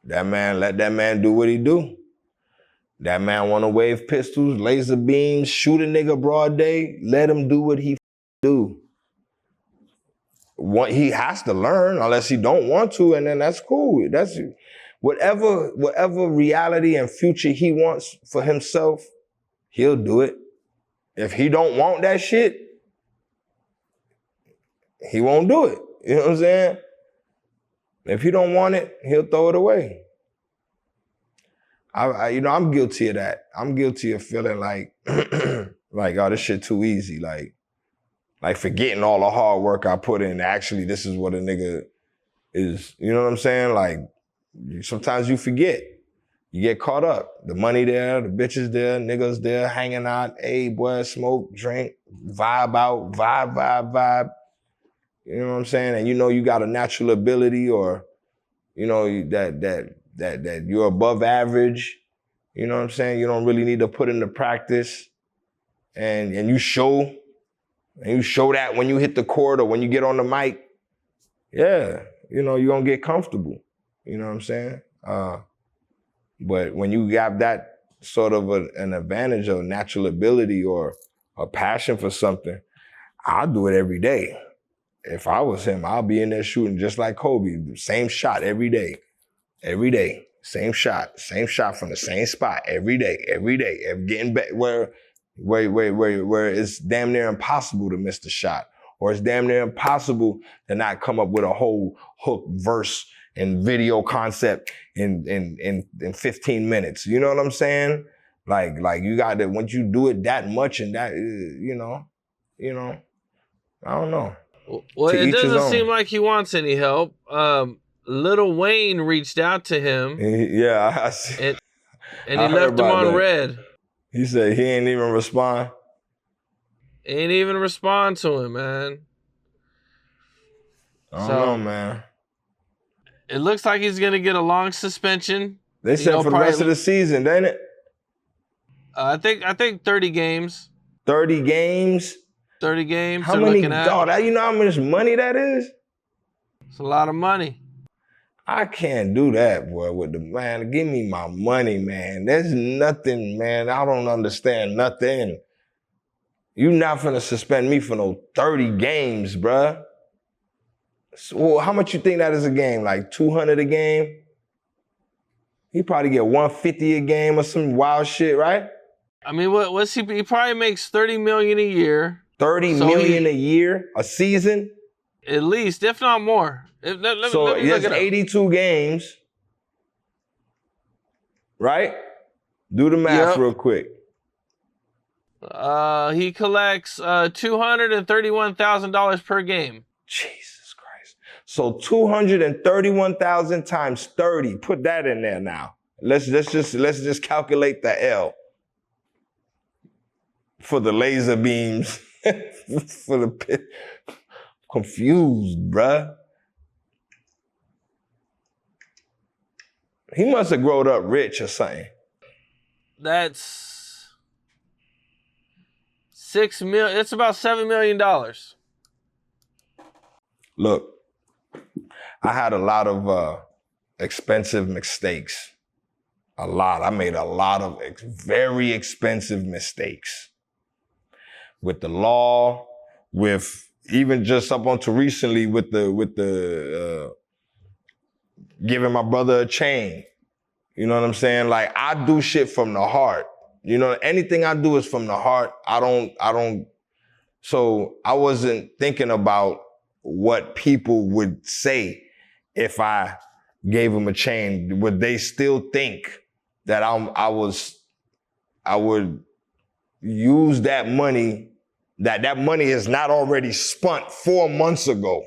S2: let that man do what he do. That man wanna wave pistols, laser beams, shoot a nigga broad day, let him do what he do. He has to learn, unless he don't want to, and then that's cool. That's whatever reality and future he wants for himself, he'll do it. If he don't want that shit, he won't do it. You know what I'm saying? If he don't want it, he'll throw it away. I'm guilty of that. I'm guilty of feeling like, like, oh, this shit too easy. Like forgetting all the hard work I put in. Actually, this is what a nigga is. You know what I'm saying? Like, sometimes you forget. You get caught up. The money there, the bitches there, niggas there, hanging out. Hey, boy, smoke, drink, vibe out, vibe. You know what I'm saying? And you know you got a natural ability, or, you know, that you're above average. You know what I'm saying? You don't really need to put into practice. And you show that when you hit the court or when you get on the mic. Yeah, you know, you're gonna get comfortable. You know what I'm saying? But when you have that sort of an advantage of natural ability or a passion for something, I'll do it every day. If I was him, I'll be in there shooting just like Kobe. Same shot every day. Every day. Same shot from the same spot every day. Getting back where it's damn near impossible to miss the shot. or it's damn near impossible to not come up with a whole hook, verse, and video concept in 15 minutes. You know what I'm saying? Like you got to, once you do it that much and that, you know, I don't know.
S1: Well,
S2: To
S1: it
S2: each his
S1: doesn't
S2: own.
S1: seem like he wants any help. Lil Wayne reached out to him.
S2: Yeah, I see.
S1: And he left him on red.
S2: He said he ain't even respond.
S1: Ain't even respond to him, man.
S2: I don't know, man.
S1: It looks like he's gonna get a long suspension.
S2: They said for the rest of the season, didn't it?
S1: I think 30 games.
S2: 30 games?
S1: 30 games.
S2: How many, dog, you know how much money that is?
S1: It's a lot of money.
S2: I can't do that, boy, with the, man, give me my money, man. There's nothing, man. I don't understand nothing. You not finna suspend me for no 30 games, bruh. So, well, how much you think that is a game? Like 200 a game? He probably get 150 a game or some wild shit, right?
S1: I mean, what's he probably makes $30 million a year.
S2: 30 million a year, a season?
S1: At least, if not more. Let me
S2: yes, 82 games, right? Do the math real quick.
S1: He collects $231,000 per game.
S2: Jesus Christ. So 231,000 times 30. Put that in there now. Let's just calculate the L for the laser beams. For the pit. Confused, bruh. He must have grown up rich or something.
S1: That's $6 million. It's about $7 million.
S2: Look, I had a lot of expensive mistakes. A lot. I made a lot of very expensive mistakes. With the law, with even just up until recently with the giving my brother a chain. You know what I'm saying? Like, I do shit from the heart. You know, anything I do is from the heart. So I wasn't thinking about what people would say if I gave them a chain. Would they still think that I would use that money, that money is not already spent 4 months ago?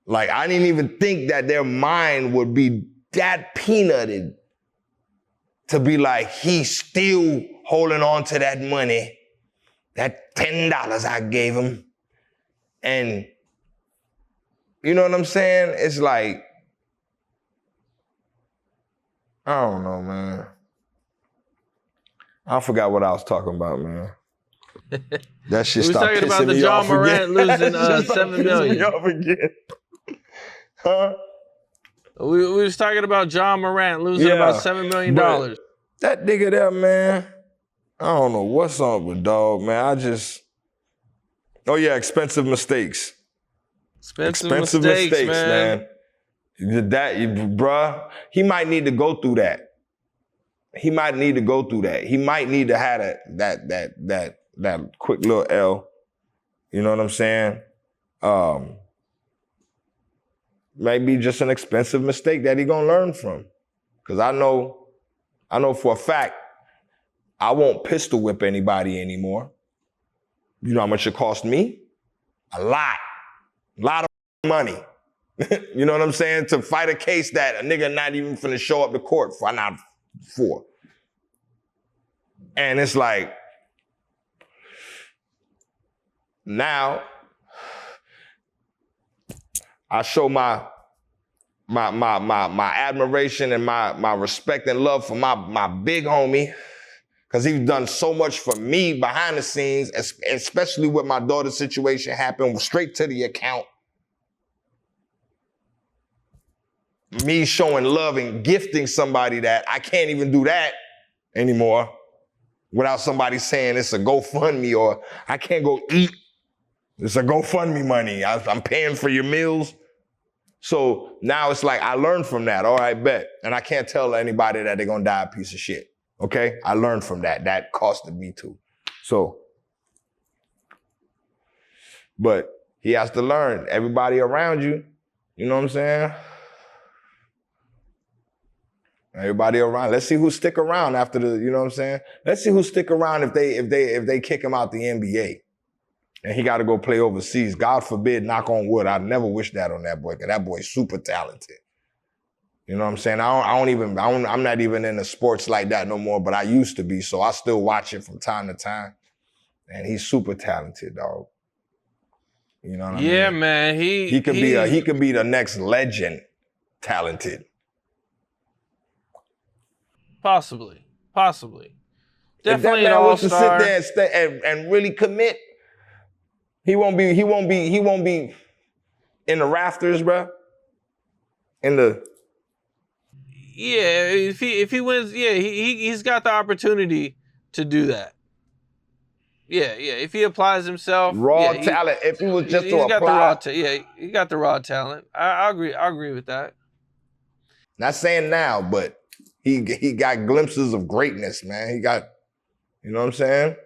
S2: Like, I didn't even think that their mind would be that peanutted to be like, he's still holding on to that money, that $10 I gave him. And you know what I'm saying? It's like, I don't know, man. I forgot what I was talking about, man. That shit stopped pissing me off again.
S1: We was talking about the John Morant losing $7 million.
S2: Me off again. Huh?
S1: We was talking about John Morant losing about $7 million.
S2: That nigga there, man, I don't know what's up with dog, man. Oh yeah, expensive mistakes. Expensive mistakes, man. Bruh, he might need to go through that. He might need to have that quick little L. You know what I'm saying? Maybe just an expensive mistake that he gonna learn from. Cause I know for a fact, I won't pistol whip anybody anymore. You know how much it cost me? A lot of money. You know what I'm saying? To fight a case that a nigga not even finna show up to court for. And it's like, now I show my admiration and my respect and love for my big homie, because he's done so much for me behind the scenes, especially with my daughter's situation happened straight to the account. Me showing love and gifting somebody that I can't even do that anymore without somebody saying it's a GoFundMe, or I can't go eat. It's a GoFundMe money. I'm paying for your meals. So now it's like I learned from that. All right, bet. And I can't tell anybody that they're gonna die a piece of shit. Okay? I learned from that. That costed me too. So But he has to learn. Everybody around you, you know what I'm saying? Everybody around. Let's see who stick around after the, you know what I'm saying? Let's see who stick around if they kick him out the NBA. And he got to go play overseas. God forbid, knock on wood. I never wish that on that boy, because that boy's super talented. You know what I'm saying? I'm not even into sports like that no more, but I used to be, so I still watch it from time to time. And he's super talented, dog. You know what I mean?
S1: Yeah, man.
S2: He could be the next legend talented.
S1: Possibly.
S2: If that
S1: Definitely an
S2: man was to
S1: all-star.
S2: sit there and really commit, he won't be in the rafters, bro.
S1: Yeah, if he wins, yeah, he's got the opportunity to do that. Yeah. If he applies himself,
S2: raw
S1: yeah,
S2: talent. If he was just to
S1: he's got the raw.
S2: apply,
S1: He got the raw talent. I agree. I agree with that.
S2: not saying now, but he got glimpses of greatness, man. He got, you know what I'm saying?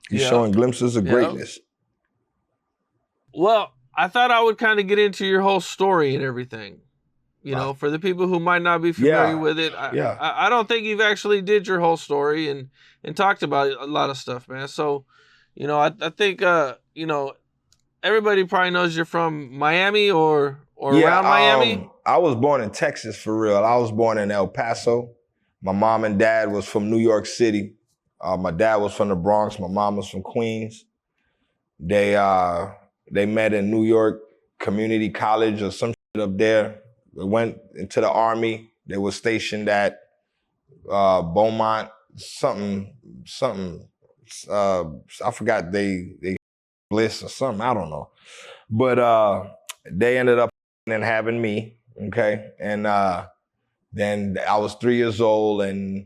S2: He's showing glimpses of greatness.
S1: Well, I thought I would kind of get into your whole story and everything. You know, for the people who might not be familiar with it, I don't think you've actually did your whole story and talked about a lot of stuff, man. So, you know, I think, you know, everybody probably knows you're from Miami or around Miami.
S2: I was born in Texas for real. I was born in El Paso. My mom and dad was from New York City. My dad was from the Bronx. My mom was from Queens. They met in New York Community College or some shit up there. They went into the Army. They were stationed at Beaumont, something. I forgot they Bliss or something. I don't know. But they ended up having me. Okay, and then I was 3 years old, and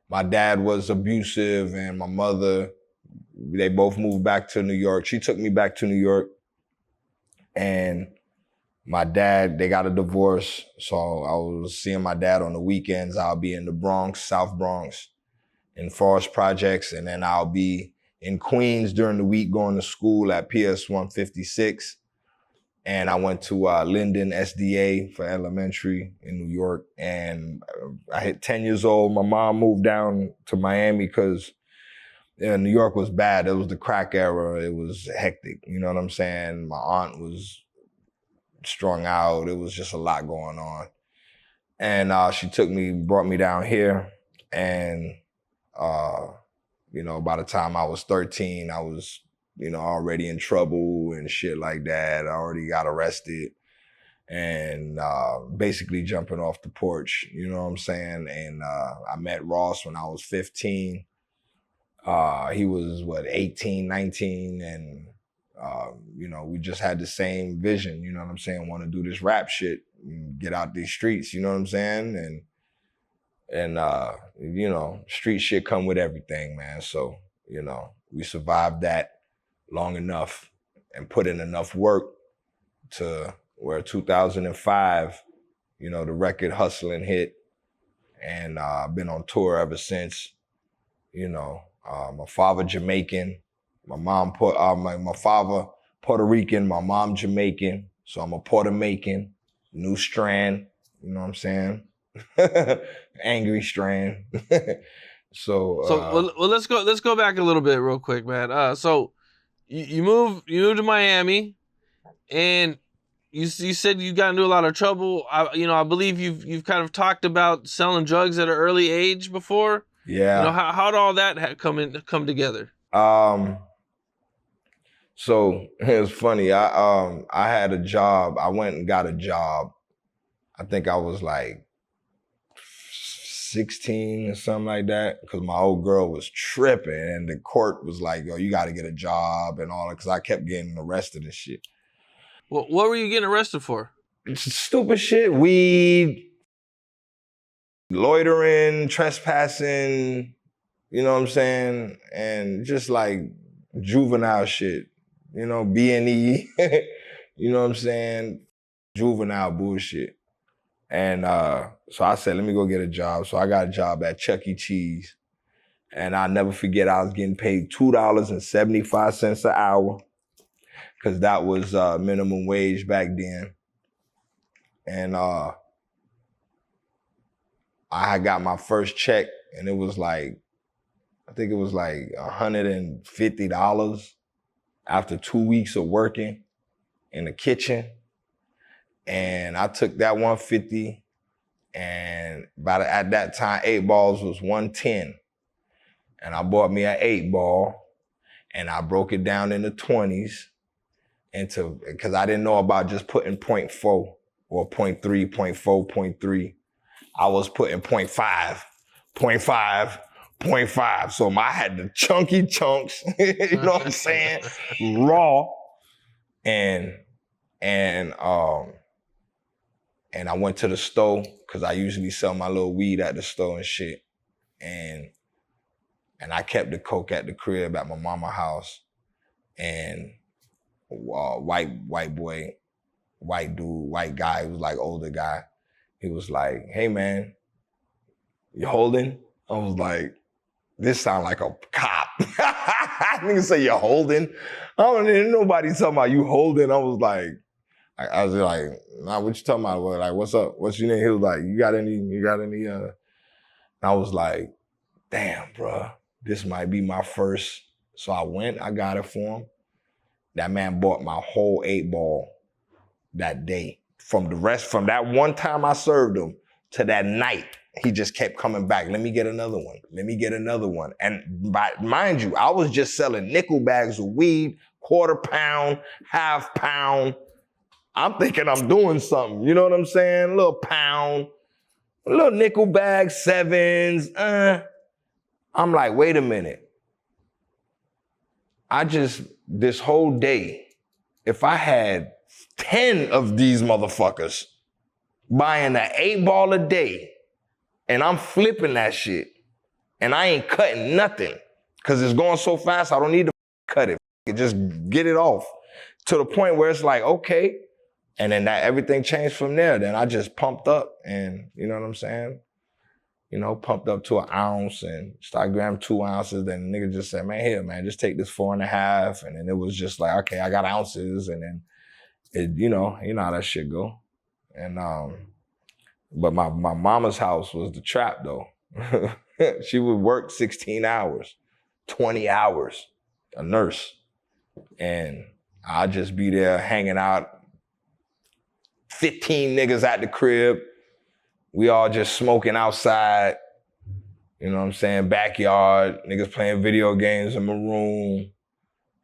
S2: my dad was abusive, and my mother. They both moved back to New York. She took me back to New York, and my dad, they got a divorce. So I was seeing my dad on the weekends. I'll be in the Bronx, South Bronx, in Forest Projects, and then I'll be in Queens during the week going to school at PS 156. And I went to Linden SDA for elementary in New York. And I hit 10 years old. My mom moved down to Miami because New York was bad. It was the crack era. It was hectic. You know what I'm saying? My aunt was strung out. It was just a lot going on. And she brought me down here. And, you know, by the time I was 13, I was, you know, already in trouble and shit like that. I already got arrested and basically jumping off the porch, you know what I'm saying? And I met Ross when I was 15. He was, 18, 19, and you know, we just had the same vision, you know what I'm saying? Want to do this rap shit, get out these streets, you know what I'm saying? And you know, street shit come with everything, man. So, you know, we survived that long enough and put in enough work to where 2005, you know, the record Hustlin' hit, and I've been on tour ever since. You know, my father Jamaican, my mom my father Puerto Rican, my mom Jamaican, so I'm a Puerto Rican, new strand, you know what I'm saying? Angry strand.
S1: Well, let's go back a little bit real quick, man. So you moved to Miami, and you said you got into a lot of trouble. I believe you've kind of talked about selling drugs at an early age before.
S2: Yeah.
S1: You know, how did all that come together?
S2: So it was funny. I had a job. I went and got a job. I think I was like 16 or something like that, because my old girl was tripping, and the court was like, yo, you got to get a job and all that, because I kept getting arrested and shit.
S1: What were you getting arrested for?
S2: Stupid shit, weed, loitering, trespassing, you know what I'm saying? And just like juvenile shit, you know, B&E, you know what I'm saying? Juvenile bullshit. And so I said, let me go get a job. So I got a job at Chuck E. Cheese. And I'll never forget, I was getting paid $2.75 an hour. because that was minimum wage back then. And I had got my first check, and it was like, I think it was like $150 after 2 weeks of working in the kitchen. And I took that 150, and at that time, 8 balls was 110. And I bought me an 8 ball, and I broke it down into 20s because I didn't know about just putting 0.4 or 0.3, 0.4, 0.3. I was putting 0.5, 0.5, 0.5. So I had the chunky chunks, you know what I'm saying? Raw. And I went to the store because I usually sell my little weed at the store and shit. And I kept the coke at the crib at my mama's house. And white guy, he was like older guy. He was like, "Hey man, you holding?" I was like, this sound like a cop. Nigga say you're holding. I don't need nobody talking about you holding. I was like, nah, what you talking about? Well, like, what's up? What's your name? He was like, you got any? I was like, damn, bro, this might be my first. So I went, I got it for him. That man bought my whole 8 ball that day. From that one time I served him to that night, he just kept coming back. Let me get another one. Let me get another one. And mind you, I was just selling nickel bags of weed, quarter pound, half pound. I'm thinking I'm doing something. You know what I'm saying? A little pound, a little nickel bag, 7s. I'm like, wait a minute. This whole day, if I had 10 of these motherfuckers buying an 8 ball a day, and I'm flipping that shit, and I ain't cutting nothing, because it's going so fast, I don't need to cut it. Just get it off. To the point where it's like, okay. And then everything changed from there. Then I just pumped up, and you know what I'm saying? You know, pumped up to 1 ounce and started grabbing 2 ounces. Then the nigga just said, man, here, man, just take this 4.5. And then it was just like, okay, I got ounces. And then, you know how that shit go. And, but my mama's house was the trap, though. She would work 16 hours, 20 hours, a nurse. And I'd just be there hanging out, 15 niggas at the crib. We all just smoking outside, you know what I'm saying? Backyard, niggas playing video games in my room.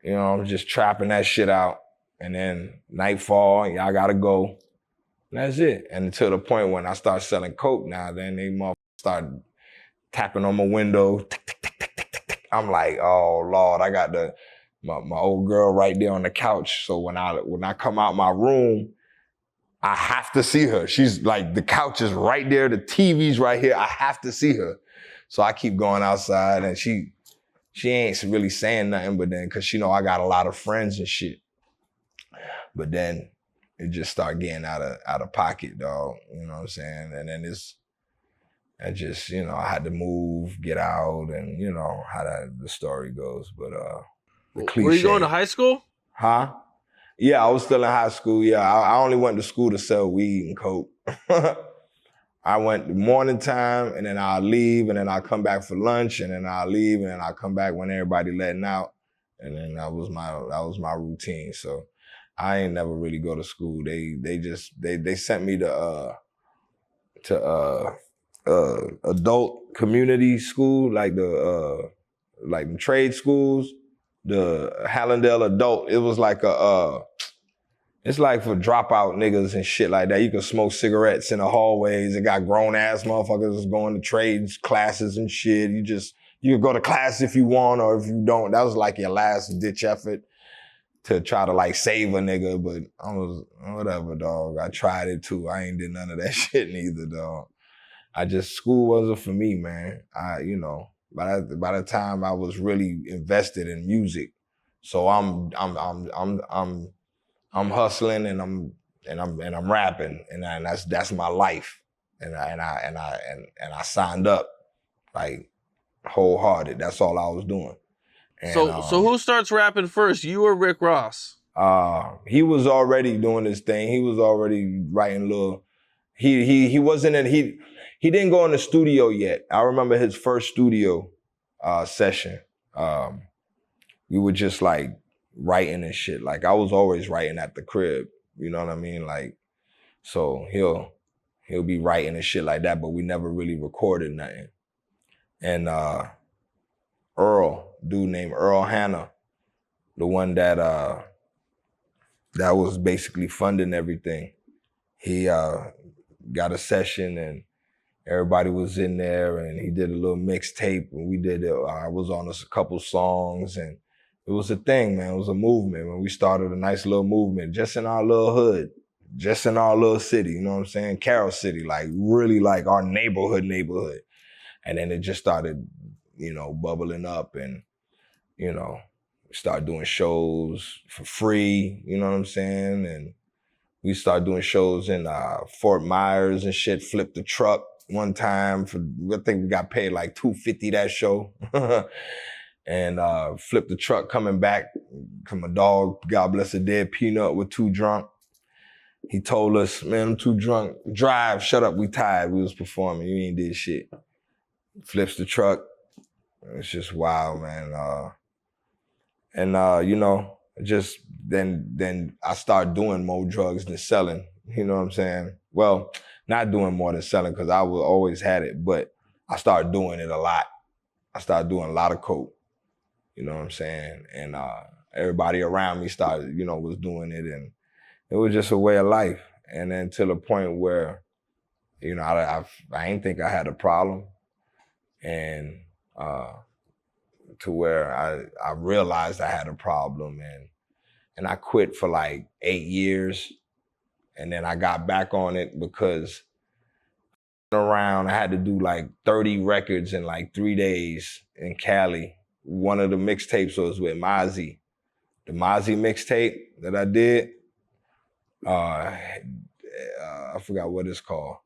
S2: You know, I'm just trapping that shit out. And then nightfall, y'all gotta go. And that's it. And to the point when I start selling coke now, then they motherfuckers start tapping on my window. Tick, tick, tick, tick, tick, tick, tick. I'm like, oh Lord, I got my old girl right there on the couch. So when I come out my room, I have to see her. She's like, the couch is right there, the TV's right here. I have to see her. So I keep going outside, and she ain't really saying nothing, but then, cause she know I got a lot of friends and shit. But then it just started getting out of pocket, dog. You know what I'm saying? And then I just, you know, I had to move, get out, and you know how the story goes. But the cliche.
S1: Were you going to high school?
S2: Huh? Yeah, I was still in high school. Yeah, I only went to school to sell weed and coke. I went the morning time, and then I'll leave, and then I'll come back for lunch, and then I'll leave, and then I'll come back when everybody letting out. And then that was my routine. So I ain't never really go to school. They sent me to adult community school, like the trade schools. The Hallandale adult, it was like it's like for dropout niggas and shit like that. You can smoke cigarettes in the hallways. It got grown ass motherfuckers going to trades classes and shit. You can go to class if you want, or if you don't. That was like your last ditch effort to try to like save a nigga, but I was, whatever, dog. I tried it too. I ain't did none of that shit neither, dog. School wasn't for me, man. You know, by the time I was really invested in music, so I'm hustling and I'm rapping, and that's my life, and I signed up like wholehearted. That's all I was doing. And,
S1: so who starts rapping first, you or Rick Ross?
S2: He was already doing his thing. He was already writing little. He wasn't in. He didn't go in the studio yet. I remember his first studio session. We were just like writing and shit. Like I was always writing at the crib. You know what I mean? Like, so he'll be writing and shit like that, but we never really recorded nothing. And dude named Earl Hanna, the one that was basically funding everything. He got a session and everybody was in there and he did a little mixtape and we did it. I was on a couple songs and it was a thing, man. It was a movement. When we started a nice little movement just in our little hood, just in our little city, you know what I'm saying? Carroll City, like really like our neighborhood. And then it just started, bubbling up and, start doing shows for free, you know what I'm saying? And we started doing shows in Fort Myers and shit, flipped the truck one time I think we got paid like $250 that show. And flipped the truck coming back from a dog, God bless a dead peanut, with too drunk. He told us, man, I'm too drunk. Drive, shut up, we tired. We was performing, you ain't did shit. Flips the truck. It's just wild, man. Just then I started doing more drugs than selling. You know what I'm saying? Well, not doing more than selling because I always had it, but I started doing it a lot. I started doing a lot of coke. You know what I'm saying? And everybody around me started, was doing it, and it was just a way of life. And then to the point where, I ain't think I had a problem, and to where I realized I had a problem, and I quit for like 8 years, and then I got back on it because around I had to do like 30 records in like 3 days in Cali. One of the mixtapes was with Mozzie. The Mozzie mixtape that I did, I forgot what it's called.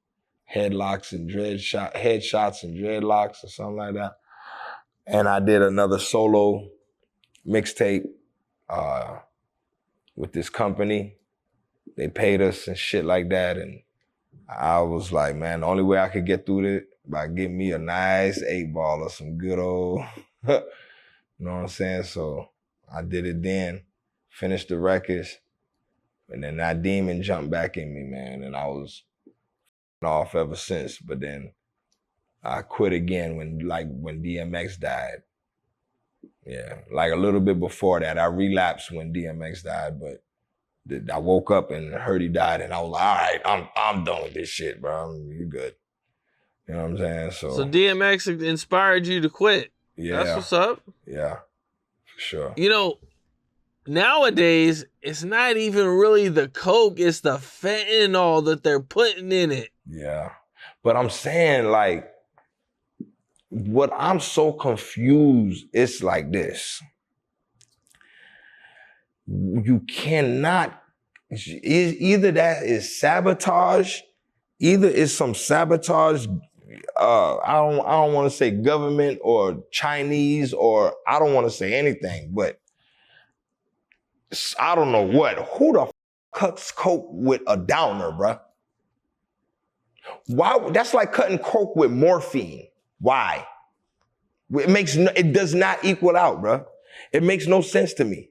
S2: Headshots and dreadlocks or something like that. And I did another solo mixtape with this company. They paid us and shit like that. And I was like, man, the only way I could get through it by getting me a nice 8-ball or some good old, you know what I'm saying? So I did it then, finished the records, and then that demon jumped back in me, man, and I was off ever since. But then I quit again when DMX died. Yeah, like a little bit before that, I relapsed when DMX died, but I woke up and heard he died, and I was like, all right, I'm done with this shit, bro. You good. You know what I'm saying? So
S1: DMX inspired you to quit.
S2: Yeah.
S1: That's what's up.
S2: Yeah, for sure.
S1: Nowadays, it's not even really the coke, it's the fentanyl that they're putting in it.
S2: Yeah. But I'm saying, like, what I'm so confused, it's like this. You cannot, either that is sabotage, either it's some sabotage, I don't want to say government or Chinese, or I don't want to say anything, but I don't know what. Who the cuts coke with a downer, bruh? Why? That's like cutting coke with morphine. Why? It does not equal out, bruh. It makes no sense to me.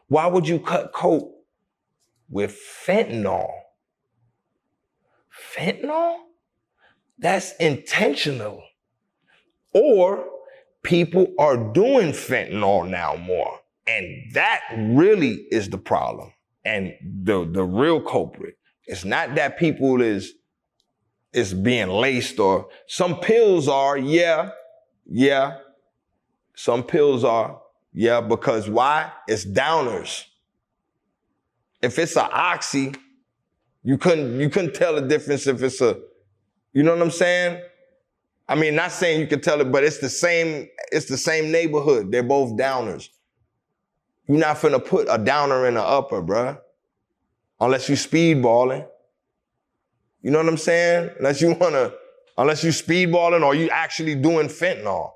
S2: Why would you cut coke with fentanyl? Fentanyl? That's intentional. Or people are doing fentanyl now more. And that really is the problem. And the real culprit. It's not that people is being laced, or some pills are, yeah. Some pills are, yeah, because why? It's downers. If it's an oxy, you couldn't tell the difference if it's a, you know what I'm saying? I mean, not saying you can tell it, but it's the same neighborhood. They're both downers. You're not finna put a downer in an upper, bruh. Unless you speedballing. You know what I'm saying? Unless you speedballing or you actually doing fentanyl.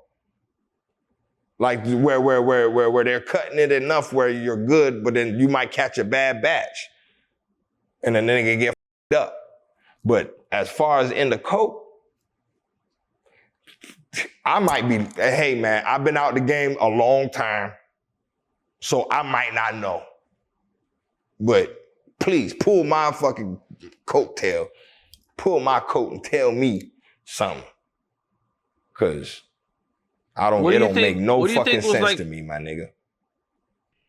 S2: Like where they're cutting it enough where you're good, but then you might catch a bad batch. And then they can get f***ed up. But as far as in the coke, I might be, hey man, I've been out the game a long time, so I might not know. But please, pull my fucking coattail, pull my coat and tell me something. Cause it don't make no fucking sense to me, my nigga.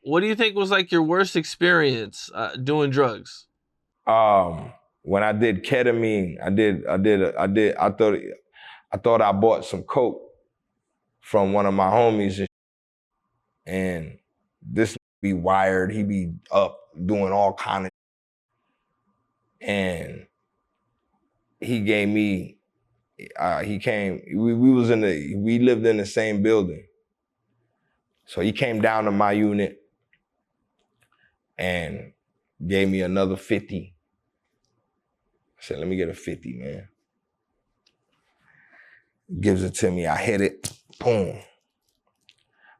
S1: What do you think was like your worst experience doing drugs?
S2: When I did ketamine, I thought I bought some coke from one of my homies, and this be wired, he be up doing all kind of, and he gave me, we lived in the same building. So he came down to my unit and gave me another 50. I said, let me get a 50, man. Gives it to me, I hit it, boom.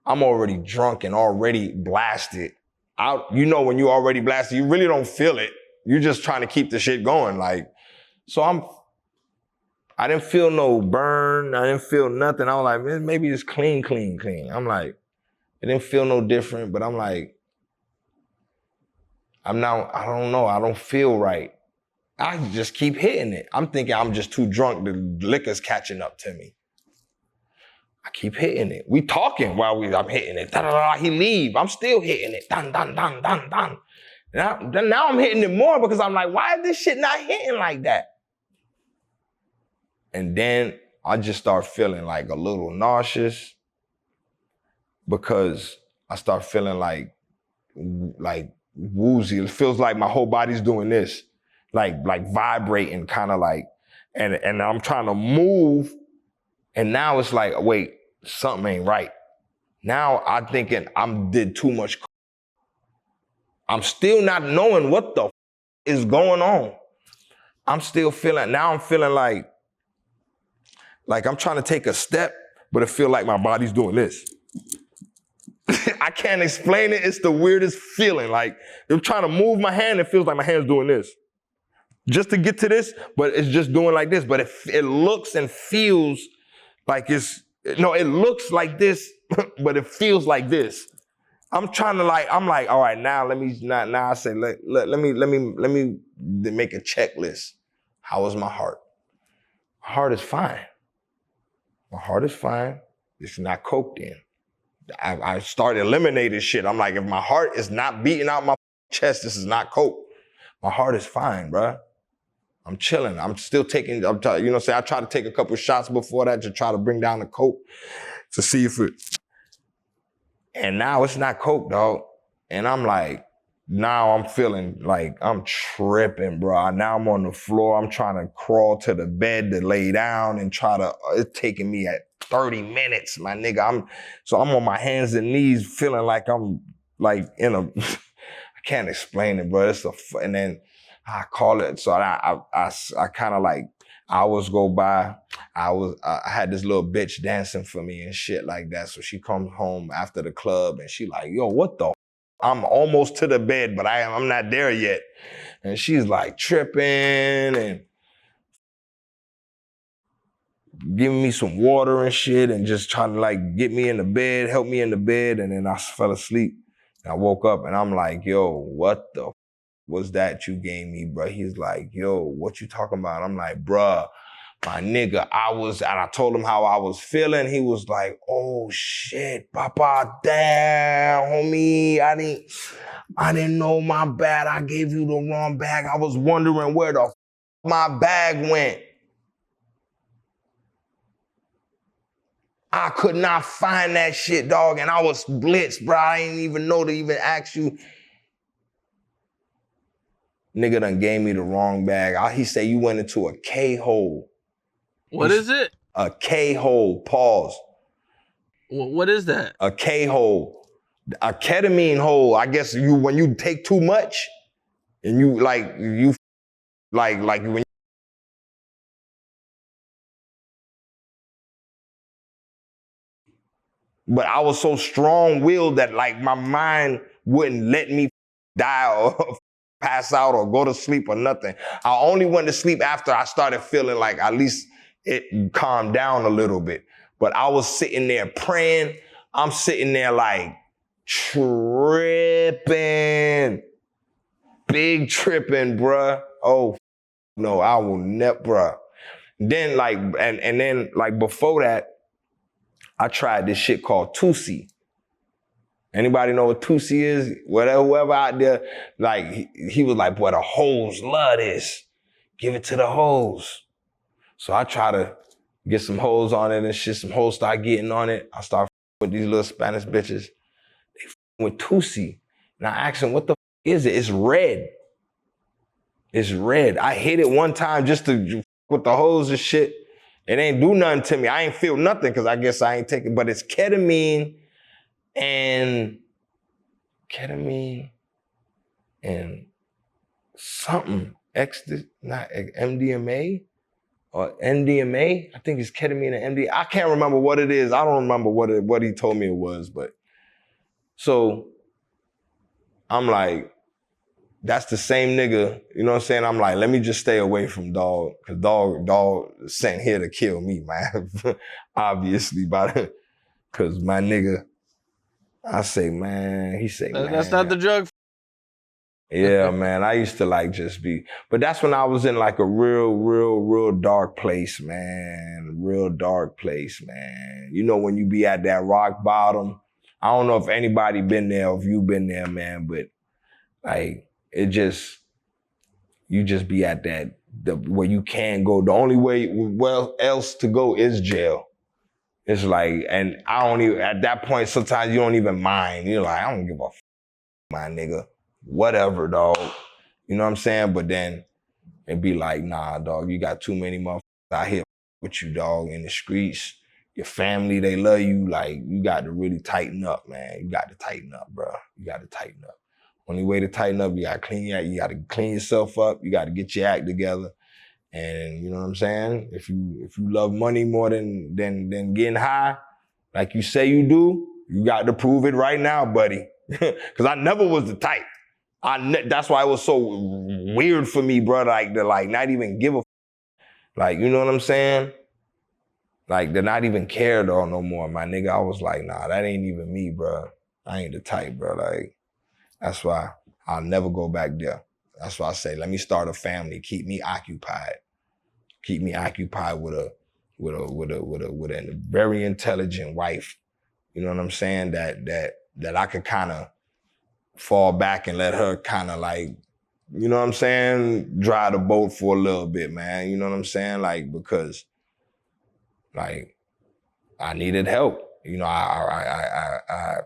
S2: I'm already drunk and already blasted. You know when you already blasted, you really don't feel it. You're just trying to keep the shit going. Like, so I didn't feel no burn. I didn't feel nothing. I was like, man, maybe it's clean. I'm like, it didn't feel no different, but I'm like, I don't know. I don't feel right. I just keep hitting it. I'm thinking I'm just too drunk. The liquor's catching up to me. I keep hitting it. We talking while I'm hitting it. Da, da, da, he leave. I'm still hitting it. Dun, dun, dun, dun, dun. Now I'm hitting it more because I'm like, why is this shit not hitting like that? And then I just start feeling like a little nauseous because I start feeling like woozy. It feels like my whole body's doing this, like vibrating, kind of like, and I'm trying to move, and now it's like, wait, something ain't right. Now I'm thinking did too much. I'm still not knowing what the is going on. I'm still feeling, now I'm feeling like I'm trying to take a step, but it feels like my body's doing this. I can't explain it. It's the weirdest feeling. Like, I'm trying to move my hand, it feels like my hand's doing this. Just to get to this, but it's just doing like this. But it looks and feels like it looks like this, but it feels like this. I'm trying to I'm like, all right, now I say, let me make a checklist. How is my heart? My heart is fine. My heart is fine. It's not coked in. I started eliminating shit. I'm like, if my heart is not beating out my chest, this is not coke. My heart is fine, bruh. I'm chilling. I'm still taking, you know what I'm saying? I try to take a couple shots before that to try to bring down the coke to see if it, and now it's not coke, dog. And I'm like, now I'm feeling like I'm tripping, bro. Now I'm on the floor. I'm trying to crawl to the bed to lay down and it's taking me at 30 minutes, my nigga. So I'm on my hands and knees feeling like I'm like in a, I can't explain it, bro. And then I call it, so I kind of like, hours go by. I had this little bitch dancing for me and shit like that. So she comes home after the club and she like, yo, what the? I'm almost to the bed, but I'm not there yet. And she's like tripping and giving me some water and shit and just trying to like get me in the bed, help me in the bed. And then I fell asleep. And I woke up and I'm like, yo, what the was that you gave me, bro? He's like, yo, what you talking about? I'm like, bruh, my nigga, and I told him how I was feeling. He was like, oh shit, papa, damn, homie, I didn't know, my bad. I gave you the wrong bag. I was wondering where the my bag went. I could not find that shit, dog, and I was blitzed, bro. I didn't even know to even ask you. Nigga done gave me the wrong bag. He said you went into a K-hole.
S1: What is it?
S2: A K-hole, pause.
S1: What is that?
S2: A K-hole. A ketamine hole. I guess when you take too much and you when But I was so strong-willed that like my mind wouldn't let me die or pass out or go to sleep or nothing. I only went to sleep after I started feeling like at least it calmed down a little bit. But I was sitting there praying. I'm sitting there like tripping. Big tripping, bruh. Oh, no, I will never, bruh. Then like, and then like before that, I tried this shit called Tusi. Anybody know what Tusi is? Whoever out there, like, he was like, boy, the hoes love this. Give it to the hoes. So I try to get some hoes on it and shit. Some hoes start getting on it. I start with these little Spanish bitches. They with Tusi. And I asked them, what the is it? It's red. It's red. I hit it one time just to with the hoes and shit. It ain't do nothing to me. I ain't feel nothing because I guess I ain't taking, but it's ketamine and something, not MDMA or NDMA. I think it's ketamine and MDMA. I can't remember what it is. I don't remember what he told me it was, but so I'm like, that's the same nigga, you know what I'm saying? I'm like, let me just stay away from dog, because dog sent here to kill me, man. Obviously, because my nigga, I say, man, he say, man.
S1: That's not the drug.
S2: Yeah, man, I used to like just be, but that's when I was in like a real dark place, man. Real dark place, man. You know, when you be at that rock bottom, I don't know if anybody been there or if you been there, man, but like, you just be at that, where you can't go. The only way else to go is jail. It's like, and I don't even, at that point, sometimes you don't even mind. You're like, I don't give a my nigga. Whatever, dog. You know what I'm saying? But then it'd be like, nah, dog, you got too many motherfuckers out here with you, dog, in the streets. Your family, they love you. Like, you got to really tighten up, man. You got to tighten up, bro. You got to tighten up. Only way to tighten up, you got to clean yourself up. You got to get your act together. And you know what I'm saying? If you love money more than getting high, like you say you do, you got to prove it right now, buddy. Because I never was the type. That's why it was so weird for me, bro. Like to not even give a like, you know what I'm saying? Like to not even care though no more, my nigga. I was like, nah, that ain't even me, bro. I ain't the type, bro. Like, that's why I'll never go back there. That's why I say, let me start a family. Keep me occupied. Keep me occupied with a very intelligent wife. You know what I'm saying? That I could kind of fall back and let her kind of like, you know what I'm saying, drive the boat for a little bit, man. You know what I'm saying? Like, because like I needed help. You know, I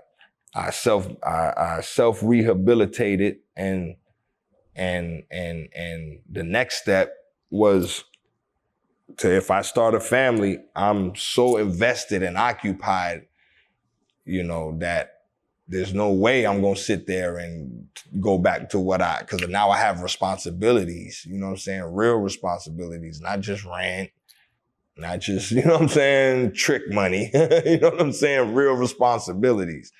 S2: self-rehabilitated and the next step was to, if I start a family, I'm so invested and occupied, you know, that there's no way I'm gonna sit there and go back to because now I have responsibilities, you know what I'm saying? Real responsibilities, not just rent, not just, you know what I'm saying, trick money, you know what I'm saying? Real responsibilities.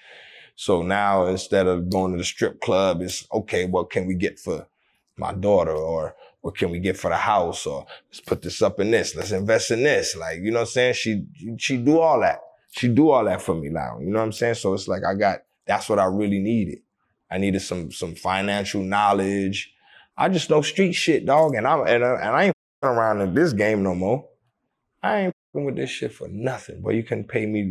S2: So now instead of going to the strip club, it's okay, what can we get for my daughter, or what can we get for the house, or let's put this up in this, let's invest in this. Like, you know what I'm saying? She do all that. She do all that for me now. You know what I'm saying? So it's like that's what I really needed. I needed some financial knowledge. I just know street shit, dog, and I ain't around in this game no more. I ain't with this shit for nothing. But you couldn't pay me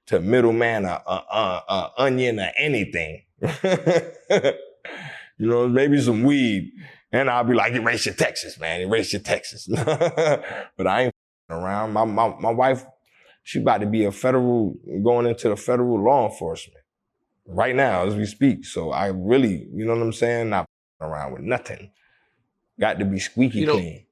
S2: to middleman a onion or anything. You know, maybe some weed. And I'll be like, erase your Texas, man. Erase your Texas. But I ain't around. My wife, she about to be going into the federal law enforcement right now as we speak. So I really, you know what I'm saying? Not around with nothing. Got to be squeaky clean.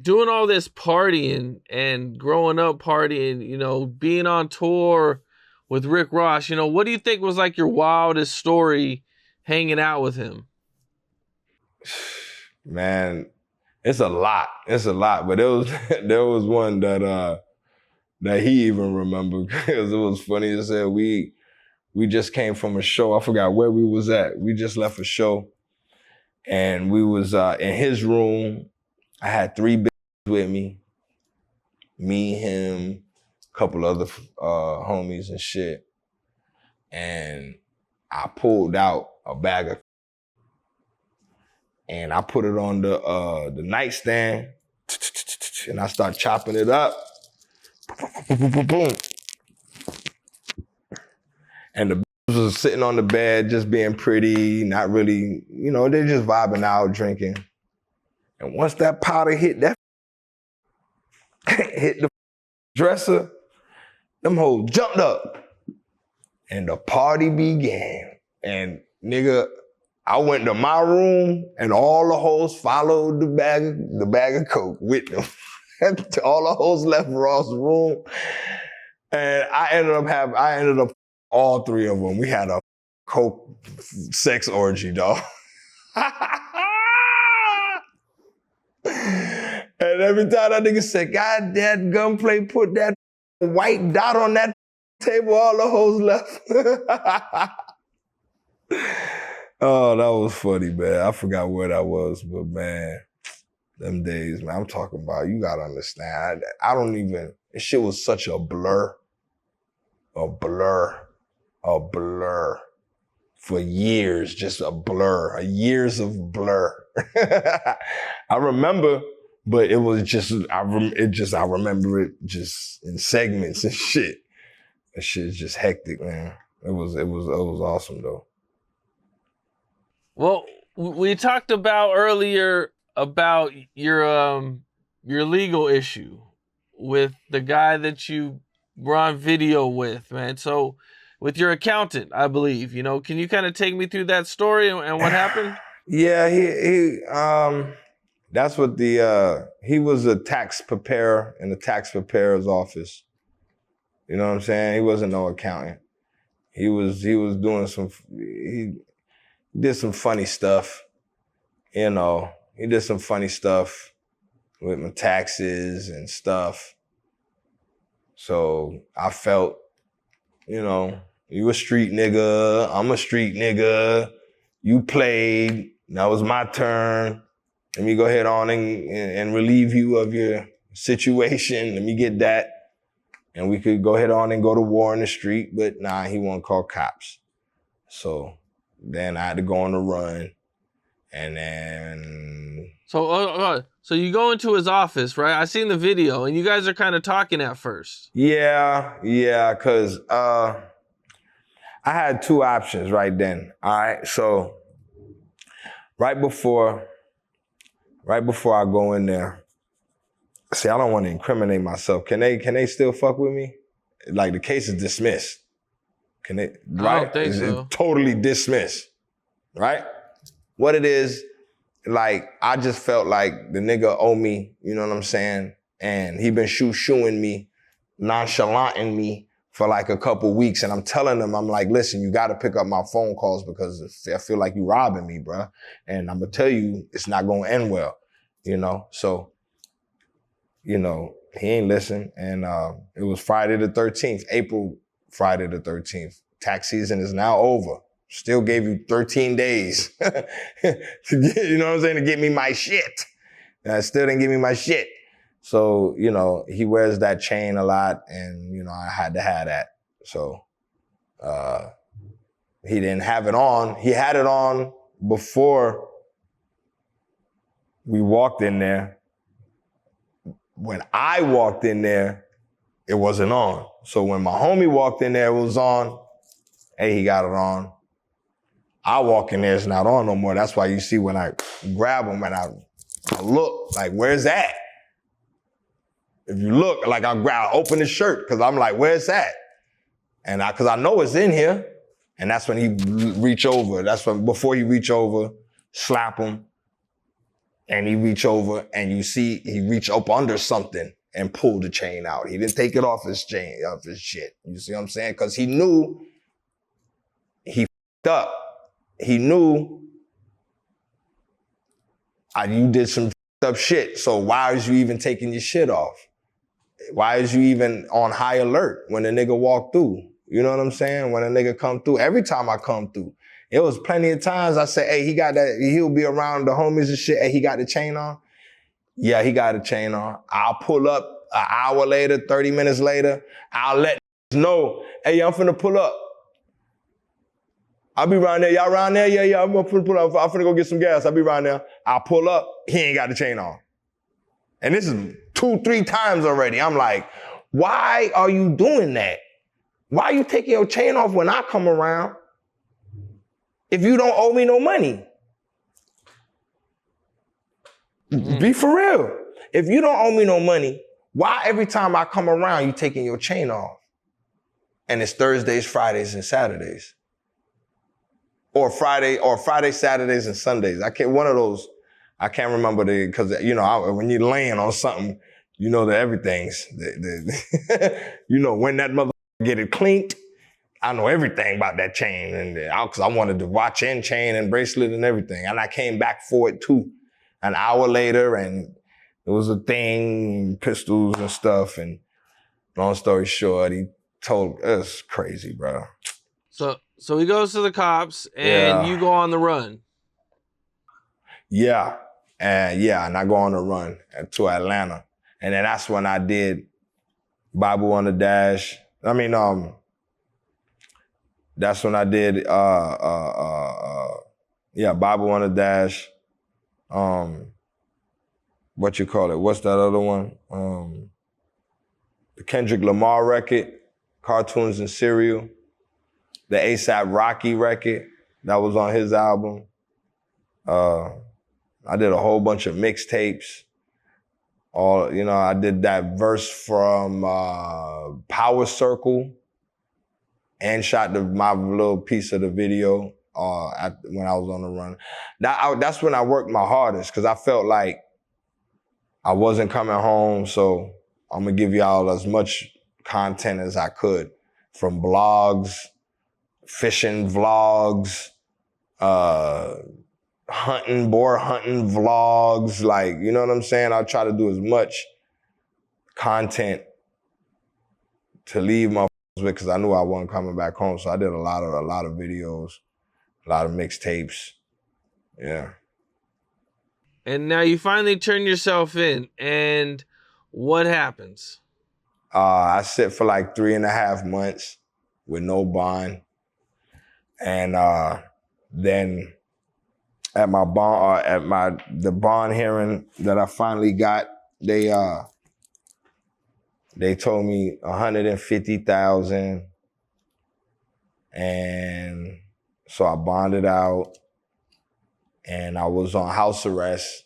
S1: Doing all this partying and growing up partying, you know, being on tour with Rick Ross, you know, what do you think was like your wildest story hanging out with him?
S2: Man, it's a lot. But there was one that that he even remembered because it was funny as hell. We just came from a show. I forgot where we was at. We just left a show, and we was in his room. I had 3 bitches with me, him, a couple other homies and shit, and I pulled out a bag of, and I put it on the nightstand, and I start chopping it up. Boom. And the bitches was sitting on the bed, just being pretty, not really, they're just vibing out, drinking. And once that powder hit the dresser, them hoes jumped up. And the party began. And nigga, I went to my room and all the hoes followed the bag of coke with them. All the hoes left Ross' room. And I ended up all 3 of them. We had a coke sex orgy, dog. And every time that nigga said, God, that Gunplay put that white dot on that table, all the hoes left. Oh, that was funny, man. I forgot where that was, but man, them days, man, I'm talking about, you gotta understand. I don't even, this shit was such a blur. A blur for years, just a blur, years of blur. I remember, but it was just, I remember it just in segments and shit. That shit's just hectic, man. It was awesome though.
S1: Well, we talked about earlier about your legal issue with the guy that you were on video with, man. So with your accountant, I believe, can you kind of take me through that story and what happened?
S2: Yeah, he that's what he was a tax preparer in the tax preparer's office. You know what I'm saying? He wasn't no accountant. He was doing he did some funny stuff. He did some funny stuff with my taxes and stuff. So I felt, you a street nigga, I'm a street nigga, you played, now it's my turn. Let me go ahead on and relieve you of your situation. Let me get that. And we could go ahead on and go to war in the street, but nah, he won't call cops. So then I had to go on the run. And then...
S1: So you go into his office, right? I seen the video, and you guys are kind of talking at first.
S2: Yeah, because I had 2 options right then, all right? So right before I go in there, see, I don't want to incriminate myself. Can they still fuck with me? Like, the case is dismissed. Can they, right?
S1: I don't think so.
S2: It's totally dismissed, right? What it is, like, I just felt like the nigga owe me, you know what I'm saying? And he been shoo-shooing me, nonchalanting me for like a couple weeks. And I'm telling him, I'm like, listen, you got to pick up my phone calls because I feel like you robbing me, bro. And I'm going to tell you, it's not going to end well, So, he ain't listen. And it was Friday the 13th, April Friday the 13th. Tax season is now over. Still gave you 13 days, you know what I'm saying, to get me my shit. And I still didn't give me my shit. So, he wears that chain a lot and, I had to have that. So he didn't have it on. He had it on before we walked in there. When I walked in there, it wasn't on. So when my homie walked in there, it was on. Hey, he got it on. I walk in there, it's not on no more. That's why you see when I grab him and I look, like, where's that? If you look, like, I open his shirt because I'm like, where's that? And because I know it's in here. And that's when he reach over. That's when, before he reach over, slap him. And he reach over and you see he reach up under something and pull the chain out. He didn't take it off his chain, off his shit. You see what I'm saying? Because he knew he f***ed up. He knew you did some f***ed up shit. So why is you even taking your shit off? Why is you even on high alert when a nigga walk through? You know what I'm saying? When a nigga come through, every time I come through, it was plenty of times I say, hey, he got that, he'll be around the homies and shit. Hey, he got the chain on? Yeah, he got the chain on. I'll pull up an hour later, 30 minutes later. I'll let know, hey, I'm finna pull up. I'll be around there. Y'all around there? Yeah, I'm finna pull up. I'm finna go get some gas. I'll be around there. I'll pull up. He ain't got the chain on. And this is 2-3 times already. I'm like, why are you doing that? Why are you taking your chain off when I come around if you don't owe me no money? Be for real. If you don't owe me no money, why every time I come around you taking your chain off? And it's Thursdays, Fridays, and Saturdays. Or Friday, Saturdays, and Sundays. One of those, I can't remember because when you're laying on something, you know that everything's, you know, when that motherfucker get it cleaned, I know everything about that chain, and because I wanted the watch and chain and bracelet and everything, and I came back for it too, an hour later, and it was a thing, pistols and stuff, and long story short, he told us crazy, bro.
S1: So he goes to the cops, and you go on the run.
S2: Yeah, and I go on the run to Atlanta, and then that's when I did Bible on the Dash. That's when I did Bible on the Dash. What you call it? What's that other one? The Kendrick Lamar record, Cartoons and Cereal. The A$AP Rocky record that was on his album. I did a whole bunch of mixtapes. I did that verse from Power Circle and shot my little piece of the video when I was on the run. That's when I worked my hardest because I felt like I wasn't coming home, so I'm gonna give y'all as much content as I could, from blogs, fishing vlogs, boar hunting vlogs, like, you know what I'm saying? I'll try to do as much content to leave my with because I knew I wasn't coming back home. So I did a lot of videos, a lot of mixtapes. Yeah.
S1: And now you finally turn yourself in, and what happens?
S2: I sit for like 3.5 months with no bond. And then at my bond, the bond hearing that I finally got, they told me $150,000, and so I bonded out, and I was on house arrest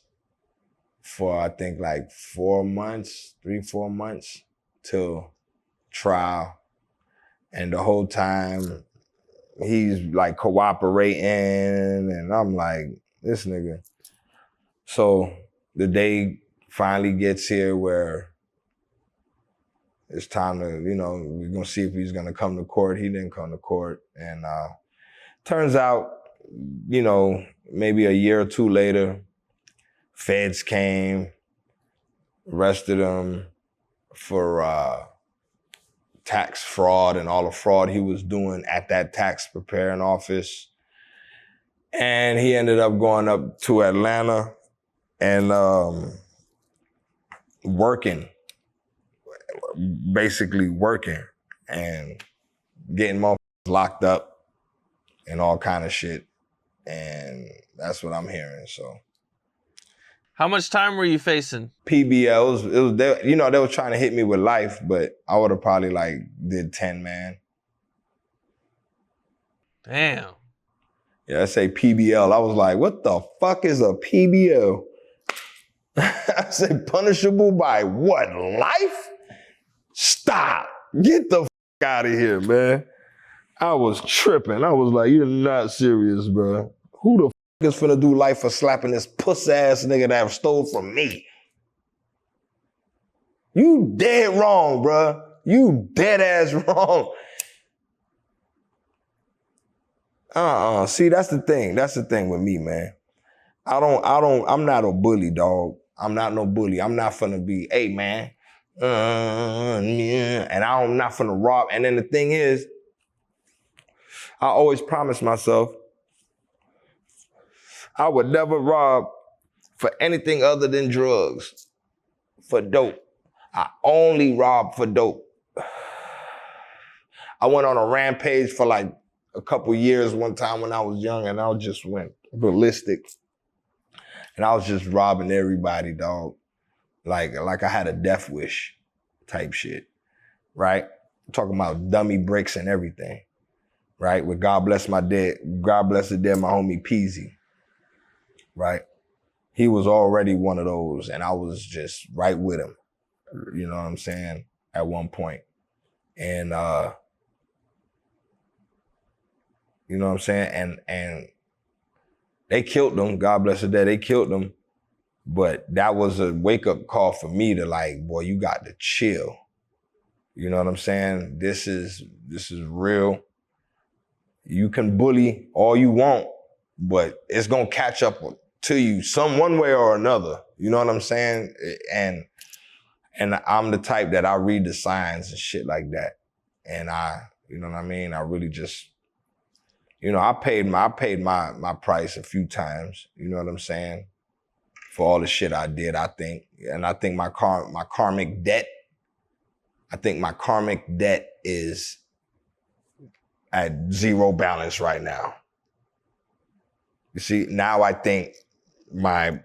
S2: for I think like 4 months, 3-4 months till trial, and the whole time he's like cooperating, and I'm like, this nigga. So the day finally gets here where it's time to, we're gonna see if he's gonna come to court. He didn't come to court. And turns out, maybe a year or two later, feds came, arrested him for tax fraud and all the fraud he was doing at that tax preparing office. And he ended up going up to Atlanta and basically working and getting motherfuckers locked up and all kind of shit. And that's what I'm hearing, so.
S1: How much time were you facing?
S2: PBL, they were trying to hit me with life, but I would have probably did 10, man.
S1: Damn.
S2: Yeah, I say PBL. I was like, what the fuck is a PBL? I said, punishable by what, life? Stop. Get the fuck out of here, man. I was tripping. I was like, you're not serious, bro. Who the fuck is finna do life for slapping this puss-ass nigga that stole from me? You dead wrong, bro. You dead ass wrong. See, that's the thing. That's the thing with me, man. I'm not a bully, dog. I'm not no bully. I'm not finna be, hey, man, and I'm not finna rob. And then the thing is, I always promise myself I would never rob for anything other than drugs, for dope. I only rob for dope. I went on a rampage for like a couple years one time when I was young, and I just went ballistic. And I was just robbing everybody, dog. Like I had a death wish type shit, right? I'm talking about dummy bricks and everything, right? With God bless the dead, my homie Peasy, right? He was already one of those, and I was just right with him, you know what I'm saying, at one point. And, you know what I'm saying? And they killed him, God bless the dead, they killed him. But that was a wake-up call for me to like, boy, you got to chill. You know what I'm saying? This is real. You can bully all you want, but it's gonna catch up to you one way or another. You know what I'm saying? And I'm the type that I read the signs and shit like that. And you know what I mean? I really just, you know, I paid my price a few times. You know what I'm saying? For all the shit I did, I think. And I think my karmic debt is at zero balance right now. You see, now I think my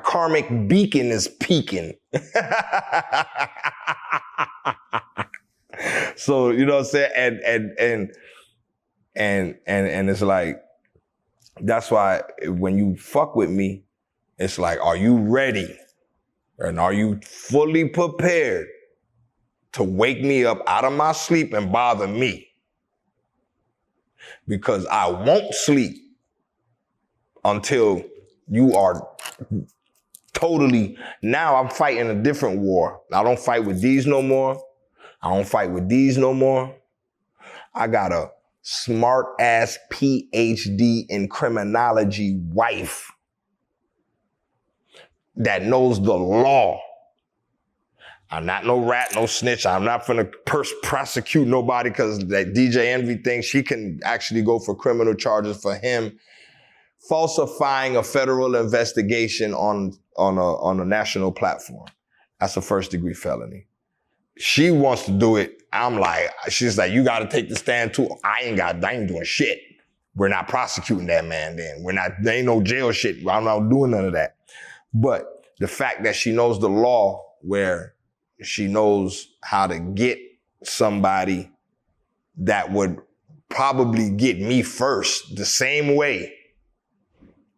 S2: karmic beacon is peaking. So, you know what I'm saying? And it's like, that's why when you fuck with me, it's like, are you ready? And are you fully prepared to wake me up out of my sleep and bother me? Because I won't sleep until you are totally, now I'm fighting a different war. I don't fight with these no more. I got a smart ass PhD in criminology wife that knows the law. I'm not no rat, no snitch. I'm not finna prosecute nobody because that DJ Envy thing, she can actually go for criminal charges for him falsifying a federal investigation on a national platform. That's a first-degree felony. She wants to do it. She's like, you got to take the stand too. I ain't doing shit. We're not prosecuting that man then. There ain't no jail shit. I'm not doing none of that. But the fact that she knows the law, where she knows how to get somebody that would probably get me first, the same way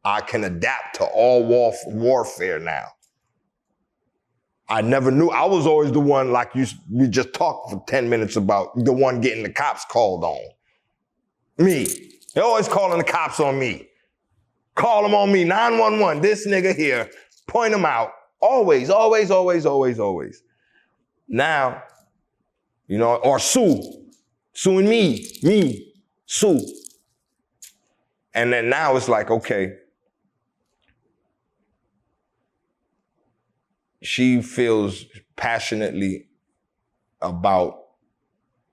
S2: I can adapt to all warfare now. I never knew. I was always the one, like we just talked for 10 minutes about, the one getting the cops called on. Me. They're always calling the cops on me. Call them on me, 911, this nigga here, point them out. Always. Now, you know, or suing me, sue. And then now it's like, okay, she feels passionately about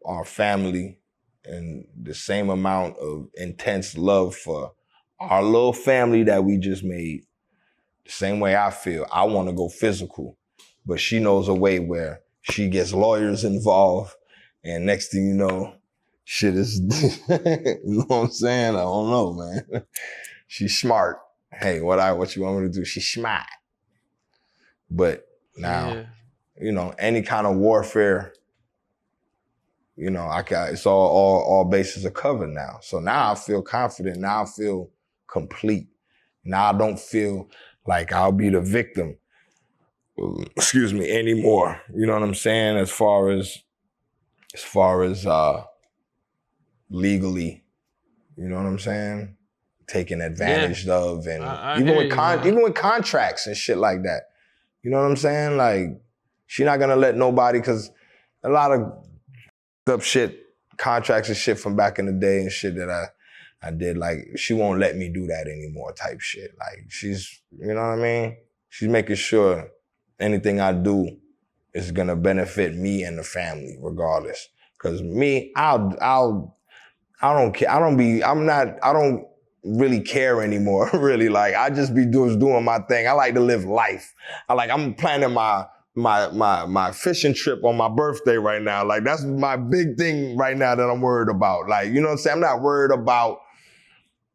S2: our family and the same amount of intense love for our little family that we just made. The same way I feel. I want to go physical, but she knows a way where she gets lawyers involved, and next thing you know, shit is, you know what I'm saying? I don't know, man. She's smart. Hey, what you want me to do? She's smart. But now, you know, any kind of warfare, you know, it's all bases are covered now. So now I feel confident. Now I feel complete. Now I don't feel like I'll be the victim, anymore. You know what I'm saying? As far as legally, you know what I'm saying? Taken advantage of, and even with contracts and shit like that. You know what I'm saying? Like, she's not gonna let nobody, because a lot of up shit, contracts and shit from back in the day and shit that I did, like, she won't let me do that anymore type shit. Like, she's, you know what I mean? She's making sure anything I do is gonna benefit me and the family regardless. Cause me, I don't care. I don't really care anymore, really. Like, I just be doing my thing. I like to live life. I'm planning my fishing trip on my birthday right now. Like, that's my big thing right now that I'm worried about. Like, you know what I'm saying? I'm not worried about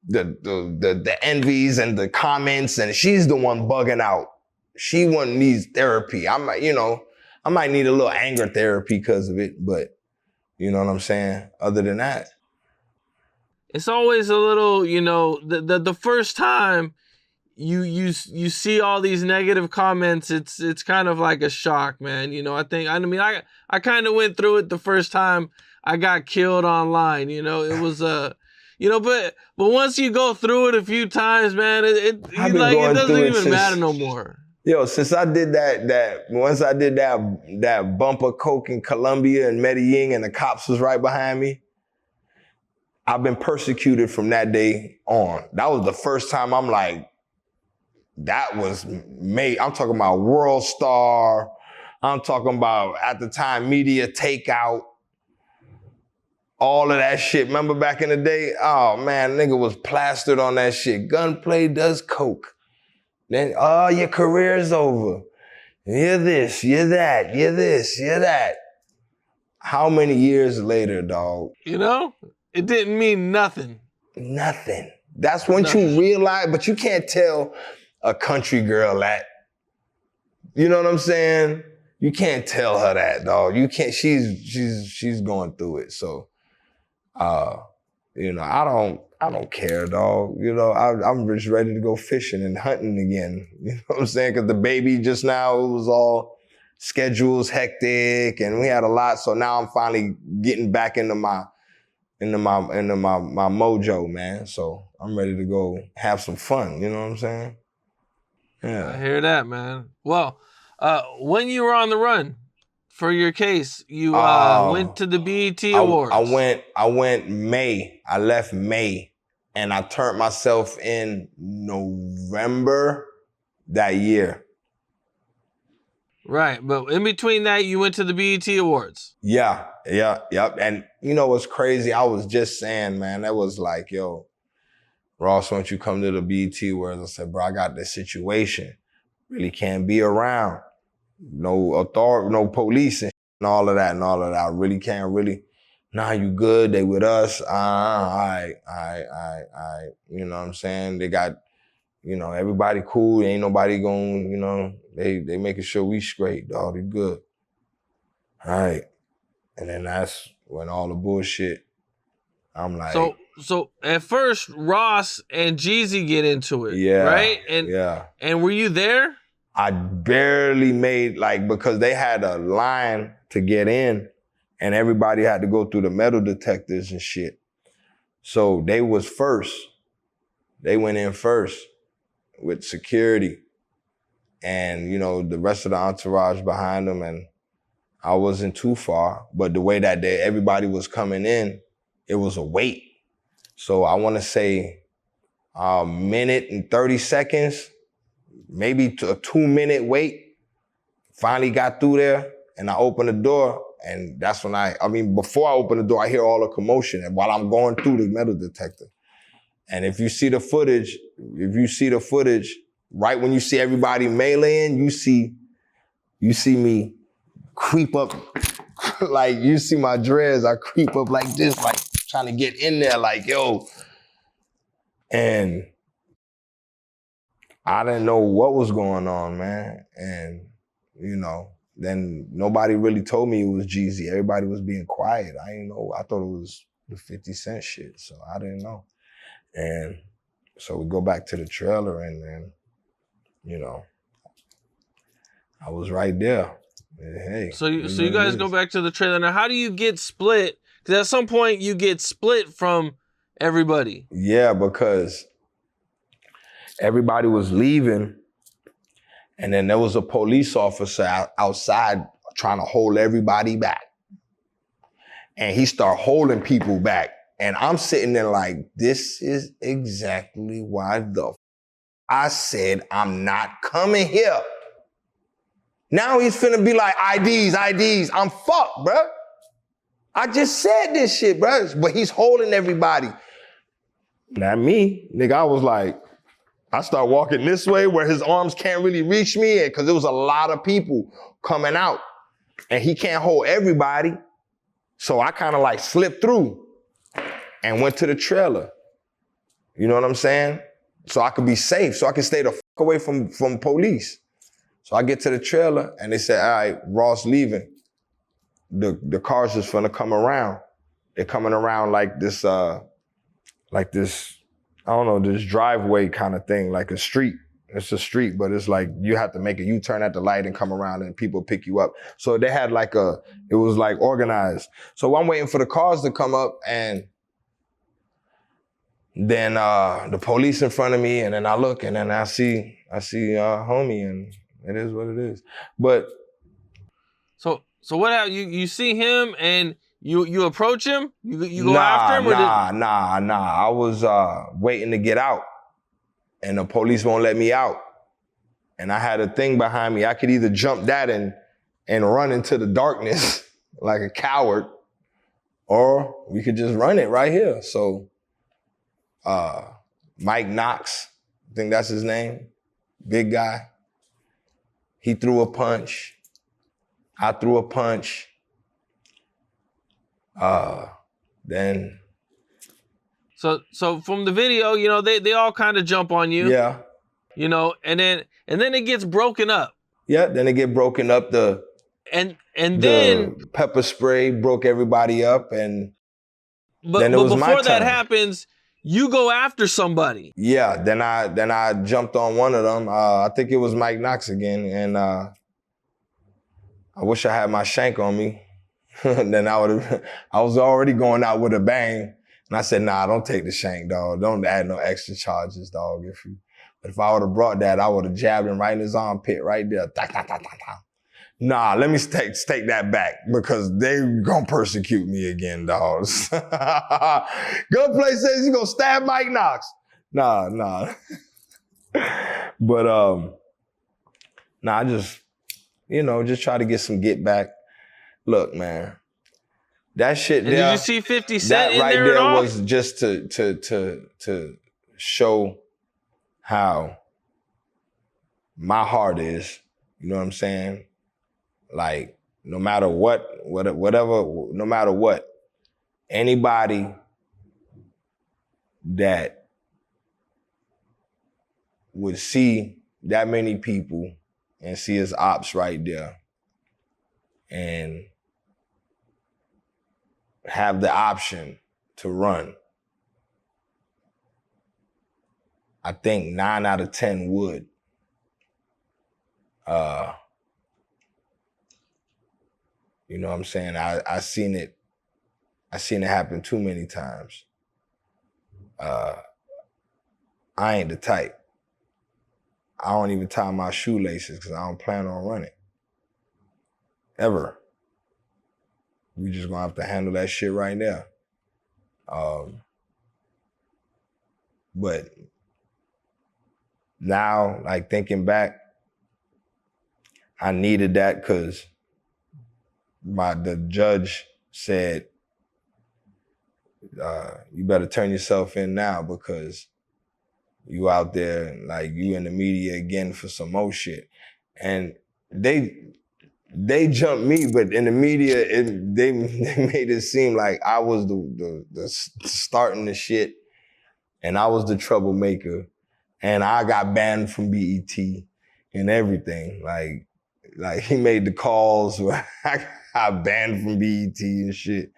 S2: the envies and the comments, and she's the one bugging out. She needs therapy. I might need a little anger therapy because of it, but you know what I'm saying? Other than that,
S1: it's always a little, you know, the first time you see all these negative comments, it's kind of like a shock, man. You know, I kind of went through it the first time I got killed online. You know, it was you know, but once you go through it a few times, man, it doesn't even matter no more.
S2: Yo, since I did once I did that bumper coke in Colombia and Medellin and the cops was right behind me, I've been persecuted from that day on. That was the first time I'm like, that was made. I'm talking about World Star. I'm talking about, at the time, Media Takeout. All of that shit. Remember back in the day? Oh, man, nigga was plastered on that shit. Gunplay does coke. Then, oh, your career's over. You're this, you're that, you're this, you're that. How many years later, dog?
S1: You know? It didn't mean nothing.
S2: Nothing. That's once you realize, but you can't tell a country girl that. You know what I'm saying? You can't tell her that, dog. You can't. She's going through it. So, you know, I don't care, dog. You know, I'm just ready to go fishing and hunting again. You know what I'm saying? Because the baby just now, it was all schedules hectic, and we had a lot. So now I'm finally getting back into my mojo, man. So I'm ready to go have some fun. You know what I'm saying? Yeah.
S1: I hear that, man. Well, when you were on the run for your case, you went to the BET Awards.
S2: I went May. I left May, and I turned myself in November that year.
S1: Right, but in between that, you went to the BET Awards.
S2: Yeah. And you know what's crazy? I was just saying, man, that was like, yo, Ross, why don't you come to the BET Awards? I said, bro, I got this situation. Really can't be around. No authority, no police and all of that. I really can't nah, you good, they with us. All right. You know what I'm saying? They got, you know, everybody cool. Ain't nobody going, you know, they making sure we straight, dog. They good. All right. And then that's when all the bullshit, I'm like.
S1: So at first, Ross and Jeezy get into it,
S2: yeah,
S1: right? And were you there?
S2: I barely made, because they had a line to get in, and everybody had to go through the metal detectors and shit. So they was first. They went in first with security, and, you know, the rest of the entourage behind them, and I wasn't too far, but the way that everybody was coming in, it was a wait. So I want to say a minute and 30 seconds, maybe a 2-minute wait. Finally got through there, and I opened the door, and that's when before I open the door, I hear all the commotion, and while I'm going through the metal detector. And if you see the footage, right when you see everybody meleeing, you see me creep up, like, you see my dreads, I creep up like this, like trying to get in there, like, yo. And I didn't know what was going on, man. And, you know, then nobody really told me it was Jeezy. Everybody was being quiet. I didn't know. I thought it was the 50 Cent shit, so I didn't know. And so we go back to the trailer, and then, you know, I was right there. Hey.
S1: So you guys go back to the trailer. Now, how do you get split? Because at some point you get split from everybody.
S2: Yeah, because everybody was leaving, and then there was a police officer outside trying to hold everybody back. And he started holding people back. And I'm sitting there like, this is exactly why I said I'm not coming here. Now he's finna be like, IDs. I'm fucked, bruh. I just said this shit, bruh. But he's holding everybody. Not me. Nigga, I was like, I start walking this way where his arms can't really reach me because there was a lot of people coming out. And he can't hold everybody. So I kind of like slipped through and went to the trailer. You know what I'm saying? So I could be safe, so I could stay the fuck away from police. So I get to the trailer and they say, all right, Ross leaving. The cars is finna come around. They're coming around like this, I don't know, this driveway kind of thing, like a street. It's a street, but it's like you have to make a U-turn at the light and come around and people pick you up. So they had it was like organized. So I'm waiting for the cars to come up and then the police in front of me and then I look and then I see homie and it is what it is. But
S1: So what happened? You see him and you approach him? You go after him?
S2: Nah. I was waiting to get out. And the police won't let me out. And I had a thing behind me. I could either jump that and run into the darkness like a coward, or we could just run it right here. So Mike Knox, I think that's his name, big guy. He threw a punch. I threw a punch. Then...
S1: So from the video, you know, they all kind of jump on you.
S2: Yeah.
S1: You know, and then it gets broken up.
S2: Yeah, then it get broken up.
S1: And then
S2: the pepper spray broke everybody up, and then it was my turn.
S1: Before that happens, you go after somebody.
S2: Yeah, then I jumped on one of them. I think it was Mike Knox again, and I wish I had my shank on me. Then I was already going out with a bang. And I said, nah, don't take the shank, dog. Don't add no extra charges, dog. But if I would have brought that, I would have jabbed him right in his armpit right there. Nah, let me take that back because they gonna persecute me again, dogs. Gunplay says he's gonna stab Mike Knox. Nah. But I just, just try to get some get back. Look, man. That shit there.
S1: Did you see 50 Cent in there at all?
S2: That right there was just to show how my heart is. You know what I'm saying? Like, no matter what, anybody that would see that many people and see his ops right there and have the option to run, I think 9 out of 10 would. You know what I'm saying? I seen it happen too many times. I ain't the type. I don't even tie my shoelaces because I don't plan on running. Ever. We just gonna have to handle that shit right now. But now, like thinking back, I needed that because the judge said, you better turn yourself in now because you out there, like you in the media again for some more shit. And they jumped me, but in the media, they made it seem like I was the starting the shit, and I was the troublemaker, and I got banned from BET and everything. Like he made the calls where I got banned from BET and shit.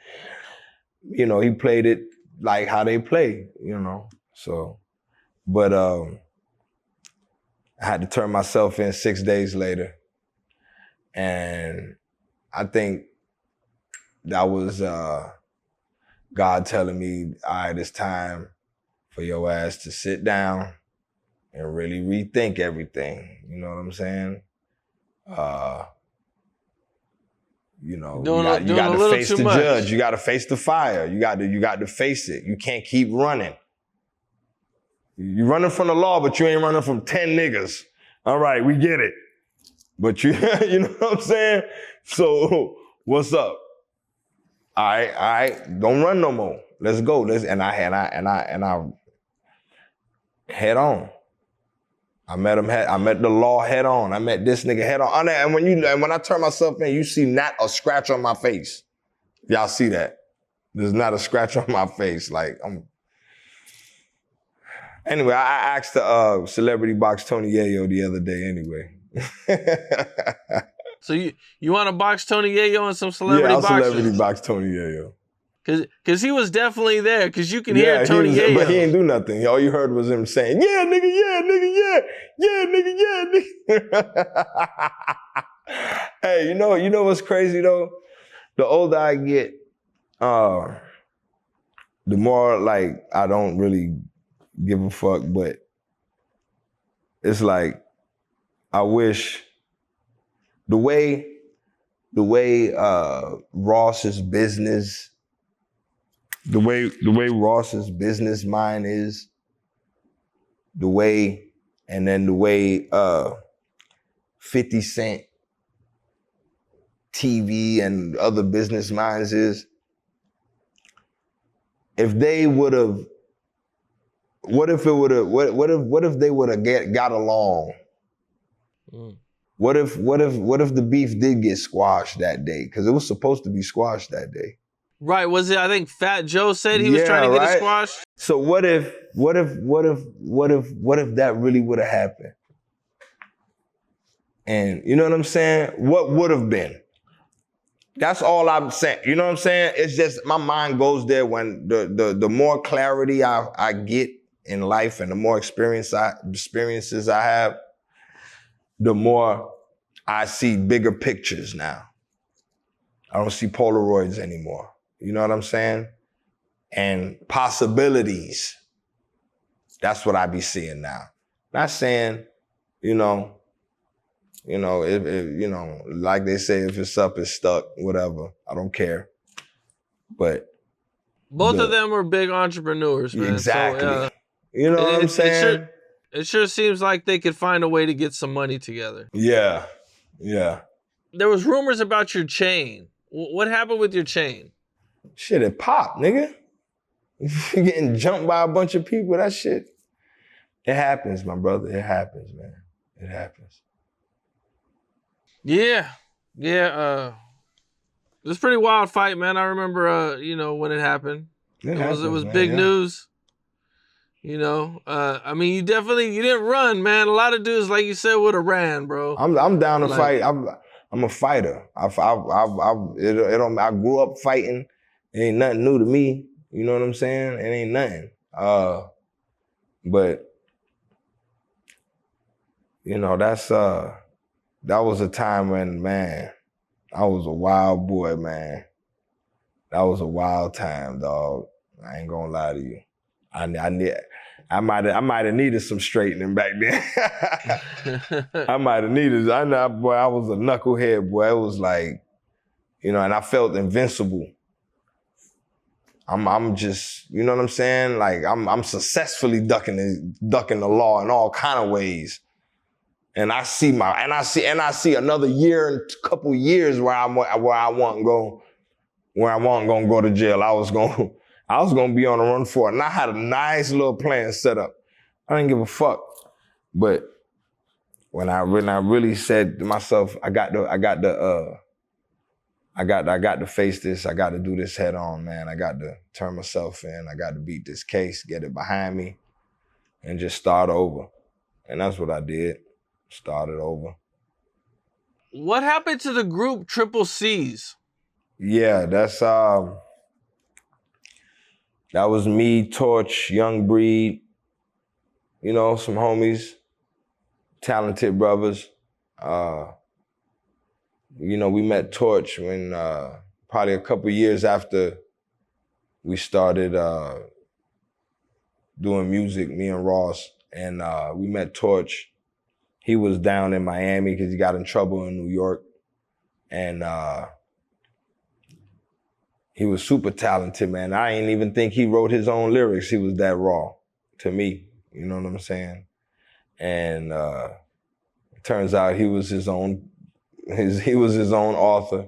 S2: You know, he played it like how they play, So, but I had to turn myself in 6 days later. And I think that was God telling me, all right, it's time for your ass to sit down and really rethink everything. You know what I'm saying? You got to face the judge. You got to face the fire. You got to face it. You can't keep running. You're running from the law, but you ain't running from 10 niggas. All right, we get it. But you know what I'm saying? So what's up? All right, don't run no more. Let's go. And I head on. I met the law head on. I met this nigga head on. And when I turn myself in, you see not a scratch on my face. Y'all see that? There's not a scratch on my face. Like Anyway, I asked the celebrity box Tony Yayo the other day. Anyway.
S1: So you want to box Tony Yayo and some celebrity boxers?
S2: Yeah, I'll celebrity box Tony Yayo.
S1: Cause he was definitely there. Cause you can hear Tony Yayo,
S2: but he ain't do nothing. All you heard was him saying, "Yeah, nigga, nigga." Hey, you know what's crazy though? The older I get, the more like I don't really give a fuck. But it's like I wish the way Ross's business. The way Ross's business mind is, the way 50 Cent TV and other business minds is, if they would have, what if they would have got along?
S1: Mm.
S2: What if the beef did get squashed that day? Because it was supposed to be squashed that day.
S1: Right, was it? I think Fat Joe said he was trying to get it squashed.
S2: So what if that really would have happened? And you know what I'm saying? What would have been? That's all I'm saying. You know what I'm saying? It's just my mind goes there when the more clarity I get in life and the more experiences I have, the more I see bigger pictures now. I don't see Polaroids anymore. You know what I'm saying? And possibilities. That's what I be seeing now. Not saying, if like they say, if it's up, it's stuck, whatever. I don't care. But
S1: both of them are big entrepreneurs, man.
S2: Exactly.
S1: So,
S2: you know what I'm saying?
S1: It sure seems like they could find a way to get some money together.
S2: Yeah.
S1: There was rumors about your chain. What happened with your chain?
S2: Shit, it popped, nigga. You getting jumped by a bunch of people, that shit. It happens, my brother. It happens, man. It happens.
S1: Yeah. It was a pretty wild fight, man. I remember, when it happened. It was big news. You didn't run, man. A lot of dudes, like you said, would have ran, bro.
S2: I'm down to fight. I'm a fighter. I grew up fighting. It ain't nothing new to me. You know what I'm saying? It ain't nothing. But that was a time when, man, I was a wild boy, man. That was a wild time, dog. I ain't gonna lie to you. I might have needed some straightening back then. I might have needed. I was a knucklehead, boy. It was like, and I felt invincible. I'm just, you know what I'm saying? Like I'm successfully ducking the law in all kind of ways. And I see another year and couple years where I wasn't going to go to jail. I was going to be on the run for it. And I had a nice little plan set up. I didn't give a fuck. But when I really said to myself, I got to face this. I got to do this head on, man. I got to turn myself in. I got to beat this case, get it behind me, and just start over. And that's what I did. Started over.
S1: What happened to the group Triple C's?
S2: Yeah, that's that was me, Torch, Young Breed, some homies, talented brothers. We met Torch when probably a couple years after we started doing music, me and Ross, and we met Torch. He was down in Miami because he got in trouble in New York, and he was super talented, man. I didn't even think he wrote his own lyrics. He was that raw to me. You know what I'm saying? And Turns out he was his own author,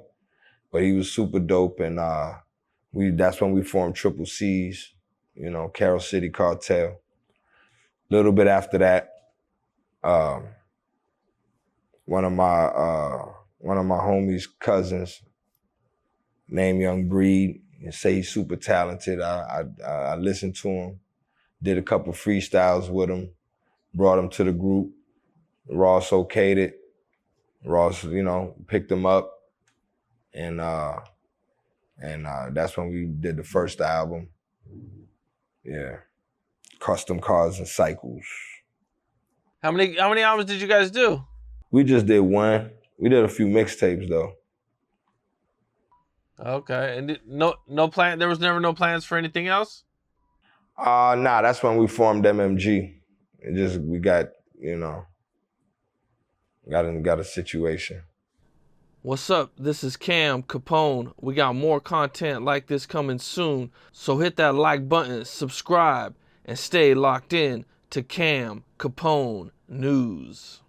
S2: but he was super dope, and that's when we formed Triple C's, you know, Carroll City Cartel. A little bit after that, one of my homies' cousins named Young Breed, and say he's super talented. I listened to him, did a couple freestyles with him, brought him to the group. Ross okayed it. Ross, you know, picked him up, and that's when we did the first album. Yeah, Custom Cars and Cycles.
S1: How many albums did you guys do?
S2: We just did one. We did a few mixtapes though.
S1: Okay, and no plan. There was never no plans for anything else.
S2: Nah, that's when we formed MMG. We got, you know, got a situation.
S1: What's up? This is Cam Capone. We got more content like this coming soon, so hit that like button, subscribe, and stay locked in to Cam Capone News.